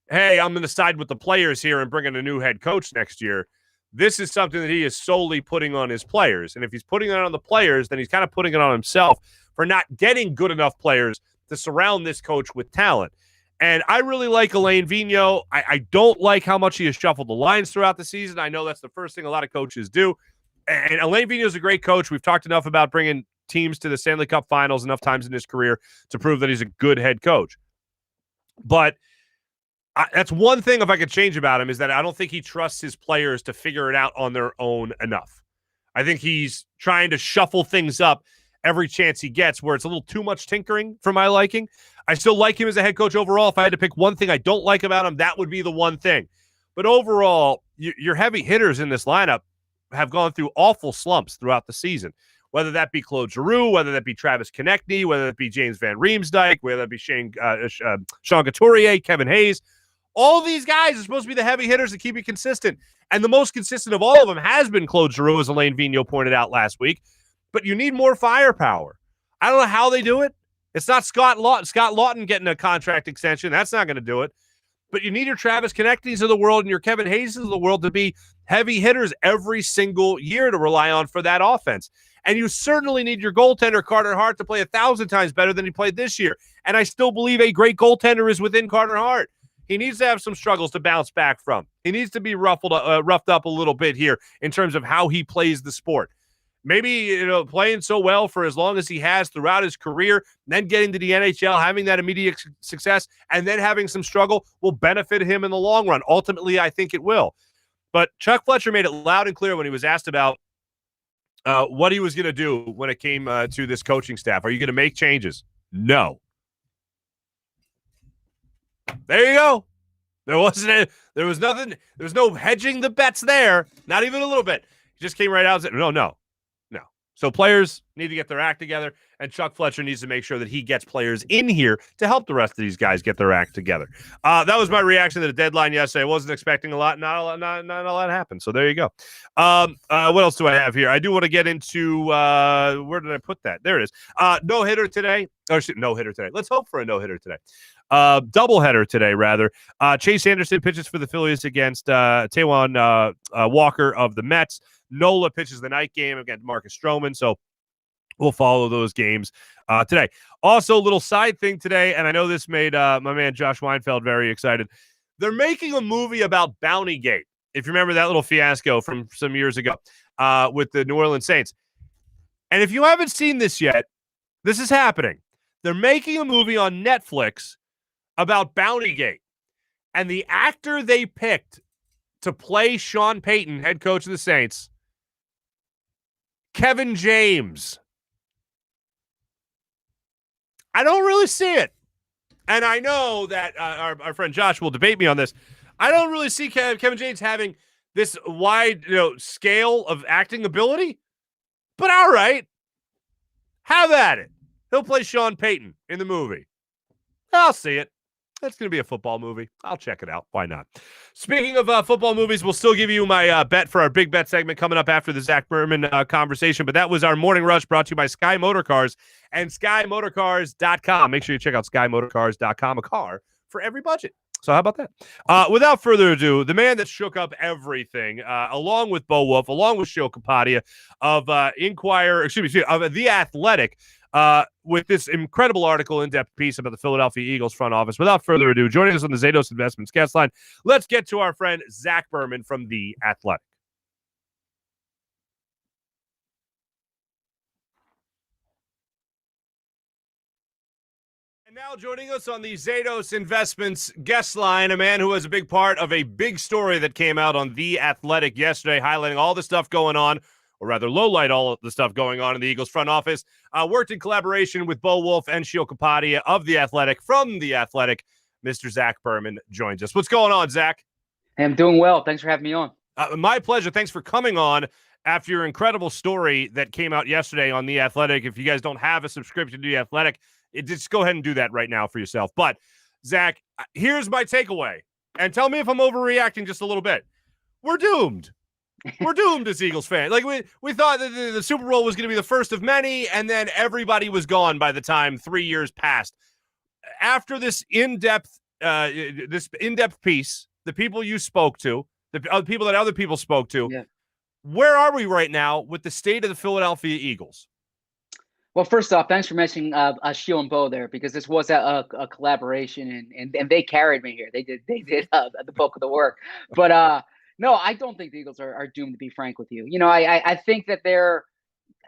hey, I'm going to side with the players here and bring in a new head coach next year. This is something that he is solely putting on his players. And if he's putting it on the players, then he's kind of putting it on himself for not getting good enough players to surround this coach with talent. And I really like Alain Vigneault. I don't like how much he has shuffled the lines throughout the season. I know that's the first thing a lot of coaches do. And Alain Vigneault is a great coach. We've talked enough about bringing teams to the Stanley Cup Finals enough times in his career to prove that he's a good head coach. But that's one thing, if I could change about him, is that I don't think he trusts his players to figure it out on their own enough. I think he's trying to shuffle things up every chance he gets where it's a little too much tinkering for my liking. I still like him as a head coach overall. If I had to pick one thing I don't like about him, that would be the one thing. But overall, your heavy hitters in this lineup have gone through awful slumps throughout the season, whether that be Claude Giroux, whether that be Travis Konechny, whether that be James Van Riemsdyk, whether that be Sean Couturier, Kevin Hayes. All these guys are supposed to be the heavy hitters that keep you consistent. And the most consistent of all of them has been Claude Giroux, as Alain Vigneault pointed out last week. But you need more firepower. I don't know how they do it. It's not Scott Lawton getting a contract extension. That's not going to do it. But you need your Travis Konechnys of the world and your Kevin Hayes of the world to be heavy hitters every single year to rely on for that offense. And you certainly need your goaltender, Carter Hart, to play 1,000 times better than he played this year. And I still believe a great goaltender is within Carter Hart. he needs to have some struggles to bounce back from. He needs to be roughed up a little bit here in terms of how he plays the sport. Maybe, playing so well for as long as he has throughout his career, then getting to the NHL, having that immediate success, and then having some struggle will benefit him in the long run. Ultimately, I think it will. But Chuck Fletcher made it loud and clear when he was asked about what he was going to do when it came to this coaching staff. Are you going to make changes? No. There you go. There was nothing. There was no hedging the bets there. Not even a little bit. He just came right out and said, no. So players need to get their act together, and Chuck Fletcher needs to make sure that he gets players in here to help the rest of these guys get their act together. That was my reaction to the deadline yesterday. I wasn't expecting a lot. Not a lot happened. So there you go. What else do I have here? I do want to get into where did I put that? There it is. No-hitter today. No-hitter today. Let's hope for a no-hitter today. Doubleheader today, rather. Chase Anderson pitches for the Phillies against Taijuan Walker of the Mets. Nola pitches the night game against Marcus Stroman, so we'll follow those games today. Also, a little side thing today, and I know this made my man Josh Weinfeld very excited. They're making a movie about Bountygate, if you remember that little fiasco from some years ago with the New Orleans Saints. And if you haven't seen this yet, this is happening. They're making a movie on Netflix about Bountygate, and the actor they picked to play Sean Payton, head coach of the Saints, Kevin James. I don't really see it. And I know that our friend Josh will debate me on this. I don't really see Kevin James having this wide scale of acting ability. But all right. Have at it. He'll play Sean Payton in the movie. I'll see it. That's going to be a football movie. I'll check it out. Why not? Speaking of football movies, we'll still give you my bet for our big bet segment coming up after the Zach Berman conversation. But that was our Morning Rush brought to you by Sky Motorcars and SkyMotorcars.com. Make sure you check out SkyMotorcars.com, a car for every budget. So how about that? Without further ado, the man that shook up everything, along with Bo Wolf, along with Shio Kapadia of of The Athletic, with this incredible article, in-depth piece about the Philadelphia Eagles front office. Without further ado, joining us on the Zatos Investments guest line, let's get to our friend Zach Berman from The Athletic. And now joining us on the Zatos Investments guest line, a man who was a big part of a big story that came out on The Athletic yesterday, highlighting all the stuff going on, or rather lowlight all of the stuff going on in the Eagles front office. Worked in collaboration with Bo Wolf and Shio Kapadia of The Athletic. From The Athletic, Mr. Zach Berman joins us. What's going on, Zach? Hey, I'm doing well. Thanks for having me on. My pleasure. Thanks for coming on after your incredible story that came out yesterday on The Athletic. If you guys don't have a subscription to The Athletic, just go ahead and do that right now for yourself. But, Zach, here's my takeaway. And tell me if I'm overreacting just a little bit. We're doomed. We're doomed as Eagles fans. Like we thought that the Super Bowl was going to be the first of many, and then everybody was gone by the time 3 years passed. After this in-depth piece, the people you spoke to, the people that other people spoke to, yeah. Where are we right now with the state of the Philadelphia Eagles? Well, first off, thanks for mentioning Shio and Bo there, because this was a collaboration, and they carried me here. They did the bulk of the work, but. No, I don't think the Eagles are doomed, to be frank with you. I think that they're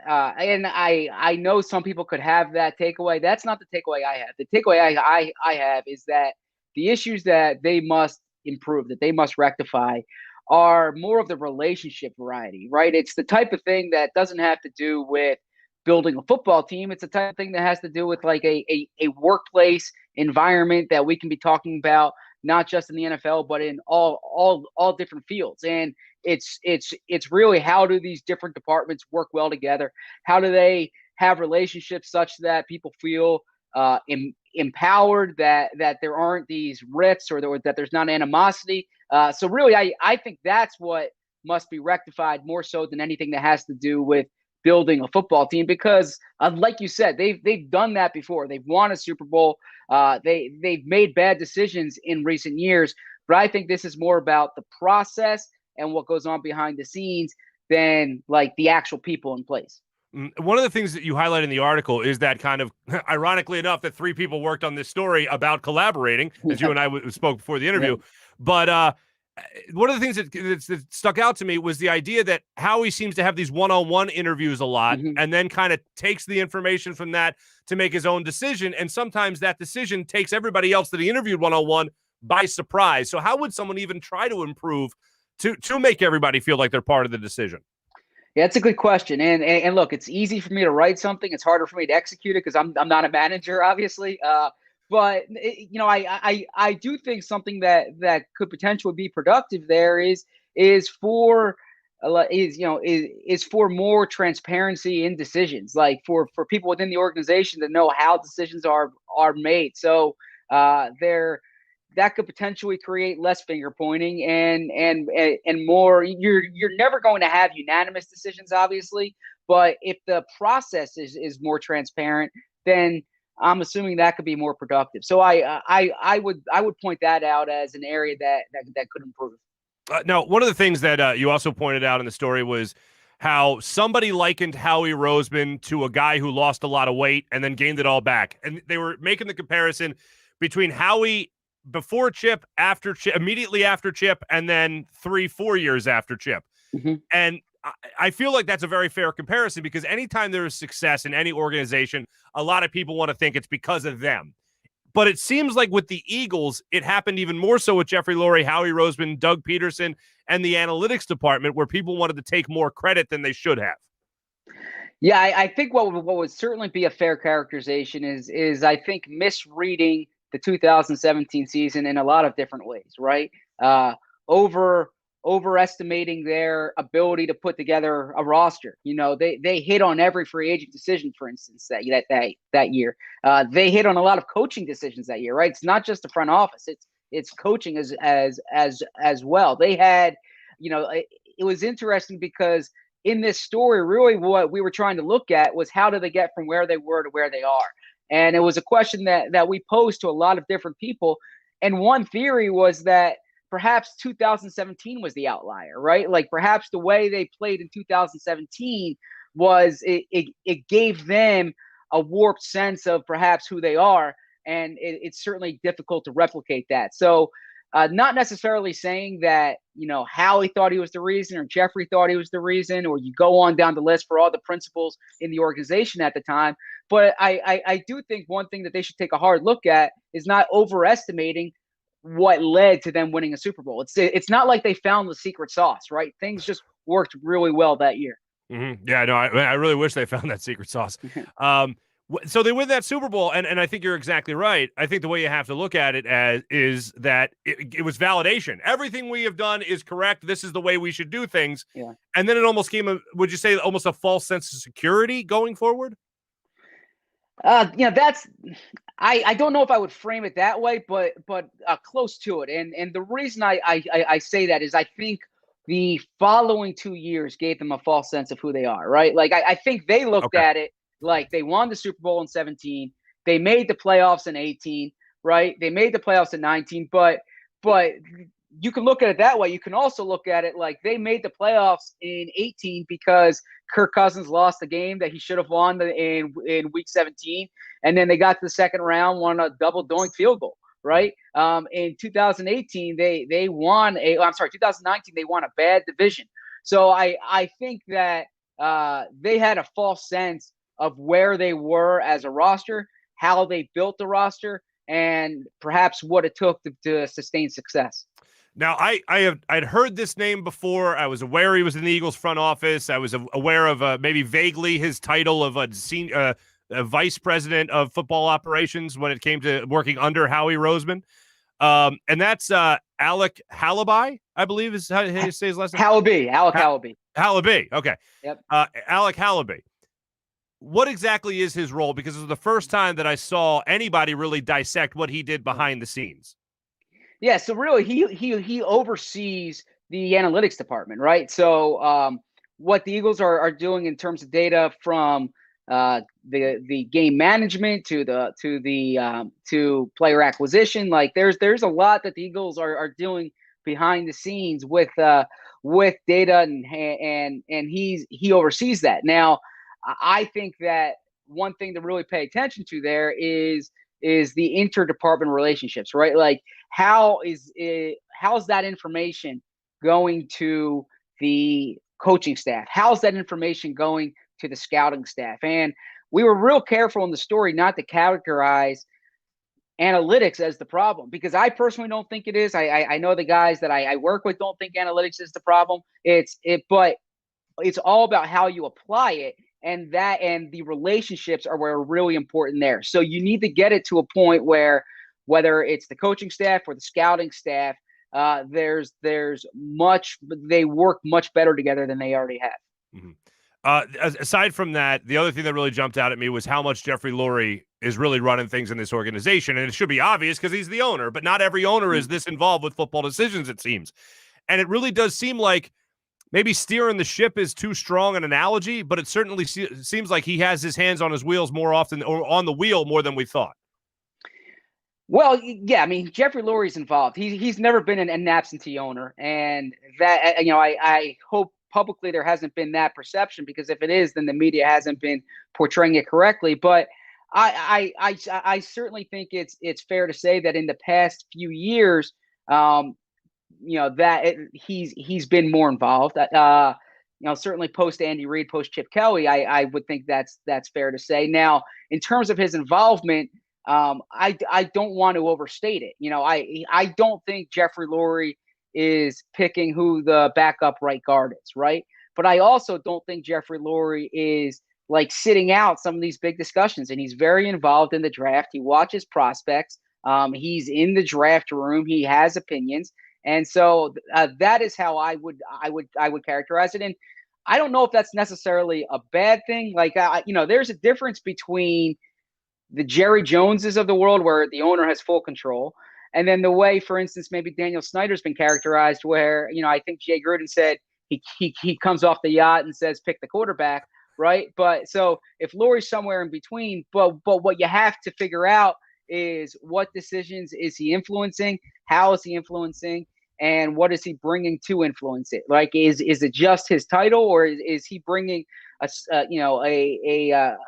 and I know some people could have that takeaway. That's not the takeaway I have. The takeaway I have is that the issues that they must improve, that they must rectify, are more of the relationship variety, right? It's the type of thing that doesn't have to do with building a football team. It's the type of thing that has to do with like a workplace environment that we can be talking about, not just in the NFL, but in all different fields. And it's really, how do these different departments work well together? How do they have relationships such that people feel empowered, that there aren't these rifts, or that there's not animosity? So really, I think that's what must be rectified more so than anything that has to do with building a football team, because like you said, they've done that before. They've won a Super Bowl. They've made bad decisions in recent years, but I think this is more about the process and what goes on behind the scenes than like the actual people in place. One of the things that you highlight in the article is that kind of, ironically enough, that 3 people worked on this story about collaborating, as you and I spoke before the interview. Yeah. But one of the things that stuck out to me was the idea that Howie seems to have these one-on-one interviews a lot, and then kind of takes the information from that to make his own decision. And sometimes that decision takes everybody else that he interviewed one-on-one by surprise. So how would someone even try to improve to make everybody feel like they're part of the decision? Yeah, that's a good question. And look, it's easy for me to write something. It's harder for me to execute it because I'm not a manager, obviously. But I do think something that could potentially be productive there is for more transparency in decisions, like for people within the organization to know how decisions are made. So that could potentially create less finger pointing and more. You're never going to have unanimous decisions, obviously, but if the process is more transparent, then I'm assuming that could be more productive. So I would point that out as an area that could improve. Now, one of the things that you also pointed out in the story was how somebody likened Howie Roseman to a guy who lost a lot of weight and then gained it all back, and they were making the comparison between Howie before Chip, after Chip, immediately after Chip, and then 3-4 years after Chip. And I feel like that's a very fair comparison because anytime there is success in any organization, a lot of people want to think it's because of them. But it seems like with the Eagles, it happened even more so with Jeffrey Lurie, Howie Roseman, Doug Peterson, and the analytics department, where people wanted to take more credit than they should have. Yeah, I think what would certainly be a fair characterization is I think misreading the 2017 season in a lot of different ways, right? Overestimating their ability to put together a roster. They hit on every free agent decision, for instance, that year. They hit on a lot of coaching decisions that year, right? It's not just the front office; it's coaching as well. They had, it was interesting because in this story, really what we were trying to look at was how did they get from where they were to where they are. And it was a question that we posed to a lot of different people. And one theory was that perhaps 2017 was the outlier, right? Like perhaps the way they played in 2017 was it gave them a warped sense of perhaps who they are. And it's certainly difficult to replicate that. So not necessarily saying that, Howie thought he was the reason or Jeffrey thought he was the reason, or you go on down the list for all the principals in the organization at the time. But I do think one thing that they should take a hard look at is not overestimating what led to them winning a Super Bowl. It's not like they found the secret sauce, right? Things just worked really well that year. Yeah, no, I really wish they found that secret sauce. So they win that Super Bowl, and I think you're exactly right. I think the way you have to look at it is that it was validation. Everything we have done is correct. This is the way we should do things. Yeah. And then it almost came, would you say, almost a false sense of security going forward? That's I don't know if I would frame it that way, but close to it. And the reason I say that is I think the following 2 years gave them a false sense of who they are, right? Like I think they looked at it like they won the Super Bowl in 17, they made the playoffs in 18, right? They made the playoffs in 19, but you can look at it that way. You can also look at it like they made the playoffs in 18 because Kirk Cousins lost the game that he should have won in week 17. And then they got to the second round, won a double doink field goal, right? In 2018, they won 2019, they won a bad division. So I think that they had a false sense of where they were as a roster, how they built the roster, and perhaps what it took to sustain success. Now, I'd heard this name before. I was aware he was in the Eagles front office. I was aware of maybe vaguely his title of a vice president of football operations when it came to working under Howie Roseman. And that's Alec Halaby, I believe is how you say his last name. Alec Halaby. Halaby. Okay. Yep. Alec Halaby. What exactly is his role? Because it was the first time that I saw anybody really dissect what he did behind the scenes. Yeah, so really he oversees the analytics department, right? So what the Eagles are doing in terms of data from the game management to player acquisition, like there's a lot that the Eagles are doing behind the scenes with data, and he oversees that. Now, I think that one thing to really pay attention to there is the interdepartment relationships, right? Like how's that information going to the coaching staff? How's that information going to the scouting staff? And we were real careful in the story not to characterize analytics as the problem, because I personally don't think it is. I know the guys that I work with don't think analytics is the problem. But it's all about how you apply it, and the relationships are where are really important there. So you need to get it to a point where, whether it's the coaching staff or the scouting staff, they work much better together than they already have. Mm-hmm. Aside from that, the other thing that really jumped out at me was how much Jeffrey Lurie is really running things in this organization. And it should be obvious because he's the owner, but not every owner is this involved with football decisions, it seems. And it really does seem like maybe steering the ship is too strong an analogy, but it certainly seems like he has his hands on his wheels more often, or on the wheel more than we thought. Well, yeah, I mean, Jeffrey Lurie's involved. He's never been an absentee owner, and that, I hope publicly there hasn't been that perception, because if it is, then the media hasn't been portraying it correctly. But I certainly think it's fair to say that in the past few years, he's been more involved. Certainly post Andy Reid, post Chip Kelly, I would think that's fair to say. Now, in terms of his involvement, I don't want to overstate it. I don't think Jeffrey Lurie is picking who the backup right guard is, right? But I also don't think Jeffrey Lurie is like sitting out some of these big discussions, and he's very involved in the draft. He watches prospects. He's in the draft room. He has opinions. And so that is how I would characterize it. And I don't know if that's necessarily a bad thing. Like, there's a difference between the Jerry Joneses of the world, where the owner has full control, and then the way, for instance, maybe Daniel Snyder's been characterized, where, I think Jay Gruden said he comes off the yacht and says, pick the quarterback, right? But so if Lurie's somewhere in between, but what you have to figure out is what decisions is he influencing, how is he influencing, and what is he bringing to influence it? Like, is it just his title, or is he bringing a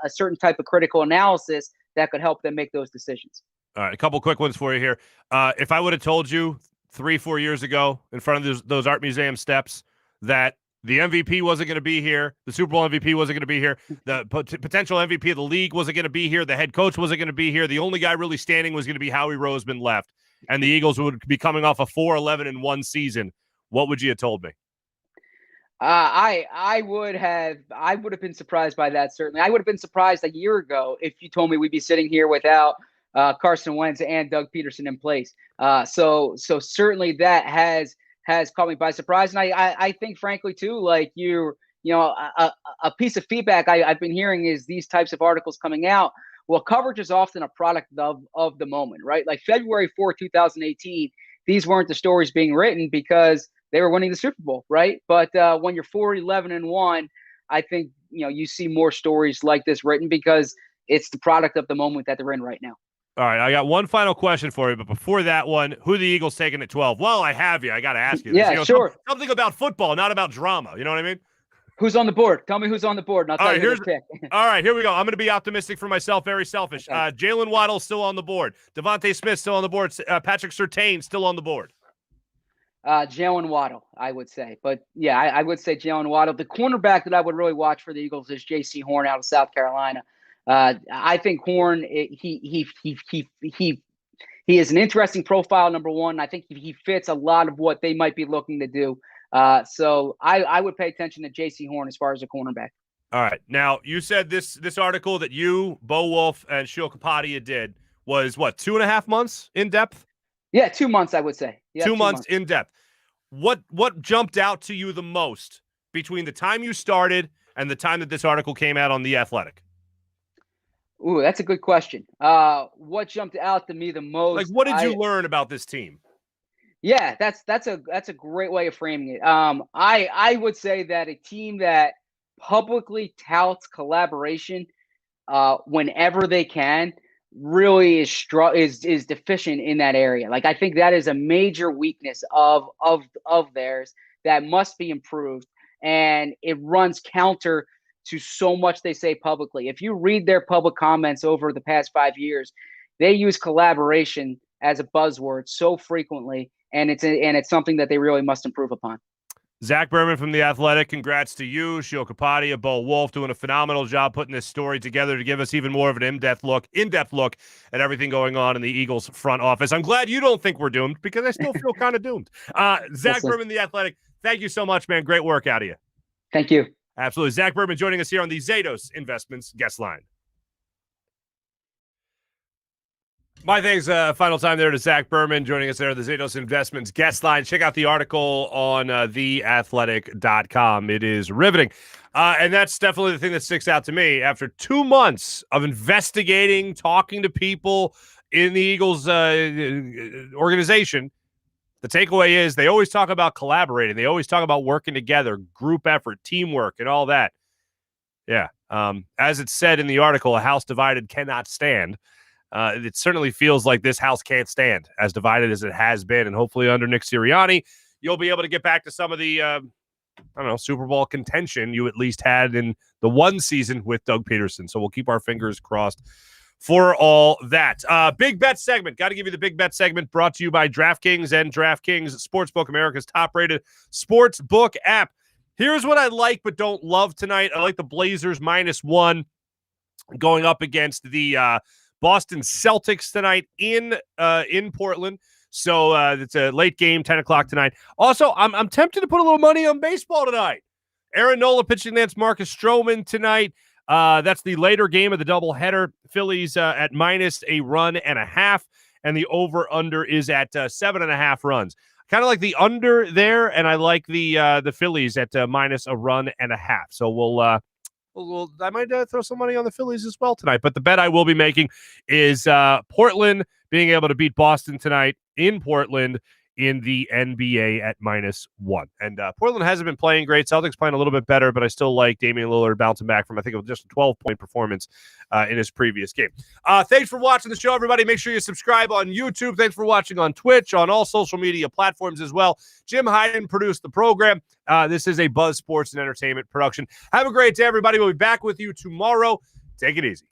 certain type of critical analysis that could help them make those decisions? All right, a couple quick ones for you here. If I would have told you 3-4 years ago in front of those Art Museum steps that the MVP wasn't going to be here, the Super Bowl MVP wasn't going to be here, the potential MVP of the league wasn't going to be here, the head coach wasn't going to be here, the only guy really standing was going to be Howie Roseman left, and the Eagles would be coming off a 4-11-1 season, what would you have told me? I would have been surprised by that. Certainly, I would have been surprised a year ago if you told me we'd be sitting here without Carson Wentz and Doug Peterson in place. So certainly that has caught me by surprise. And I think, frankly, too, like a piece of feedback I've been hearing is these types of articles coming out. Well, coverage is often a product of the moment, right? Like February 4, 2018, these weren't the stories being written because they were winning the Super Bowl, right? But when you're 4-11-1, I think you see more stories like this written because it's the product of the moment that they're in right now. All right, I got one final question for you, but before that one, who are the Eagles taking at 12? Well, I have you. I got to ask you this. Yeah, sure. Something about football, not about drama. You know what I mean? Who's on the board? Tell me who's on the board, and I'll tell you who to pick. All right, here we go. I'm going to be optimistic for myself, very selfish. Okay. Jalen Waddle still on the board. Devontae Smith still on the board. Patrick Surtain still on the board. Jalen Waddle, I would say. But, yeah, I would say Jalen Waddle. The cornerback that I would really watch for the Eagles is J.C. Horn out of South Carolina. I think Horn, he is an interesting profile, number one. I think he fits a lot of what they might be looking to do. So I would pay attention to J.C. Horn as far as a cornerback. All right. Now, you said this article that you, Bo Wolf, and Sheil Kapadia did was, what, 2.5 months in depth? Yeah, 2 months, I would say. Yeah, 2 months in depth. What jumped out to you the most between the time you started and the time that this article came out on The Athletic? Ooh, that's a good question. What jumped out to me the most? Like, what did you learn about this team? Yeah, that's a great way of framing it. I would say that a team that publicly touts collaboration whenever they can really is deficient in that area. Like, I think that is a major weakness of theirs that must be improved, and it runs counter to so much they say publicly. If you read their public comments over the past 5 years, they use collaboration as a buzzword so frequently, and it's something that they really must improve upon. Zach Berman from The Athletic, congrats to you. Shio Kapadia, Bo Wolf doing a phenomenal job putting this story together to give us even more of an in-depth look at everything going on in the Eagles front office. I'm glad you don't think we're doomed because I still feel kind of doomed. Zach Berman, The Athletic, thank you so much, man. Great work out of you. Thank you. Absolutely. Zach Berman joining us here on the Zatos Investments guest line. My thanks, final time there to Zach Berman joining us there at the Zatos Investments guest line. Check out the article on theathletic.com. It is riveting. And that's definitely the thing that sticks out to me. After 2 months of investigating, talking to people in the Eagles organization, the takeaway is they always talk about collaborating. They always talk about working together, group effort, teamwork, and all that. Yeah. As it's said in the article, a house divided cannot stand. It certainly feels like this house can't stand as divided as it has been. And hopefully under Nick Sirianni, you'll be able to get back to some of the, Super Bowl contention you at least had in the one season with Doug Peterson. So we'll keep our fingers crossed for all that. Big bet segment. Got to give you the big bet segment brought to you by DraftKings and DraftKings Sportsbook, America's top-rated sportsbook app. Here's what I like but don't love tonight. I like the Blazers -1 going up against the Boston Celtics tonight in Portland. So it's a late game, 10 o'clock tonight. Also, I'm tempted to put a little money on baseball tonight. Aaron Nola pitching against Marcus Stroman tonight. That's the later game of the doubleheader. Phillies at -1.5, and the over-under is at 7.5 runs. Kind of like the under there, and I like the Phillies at -1.5. So we'll I might throw some money on the Phillies as well tonight. But the bet I will be making is Portland being able to beat Boston tonight in Portland in the NBA at -1. And Portland hasn't been playing great. Celtics playing a little bit better, but I still like Damian Lillard bouncing back from, I think it was just a 12-point performance in his previous game. Thanks for watching the show, everybody. Make sure you subscribe on YouTube. Thanks for watching on Twitch, on all social media platforms as well. Jim Hyden produced the program. This is a Buzz Sports and Entertainment production. Have a great day, everybody. We'll be back with you tomorrow. Take it easy.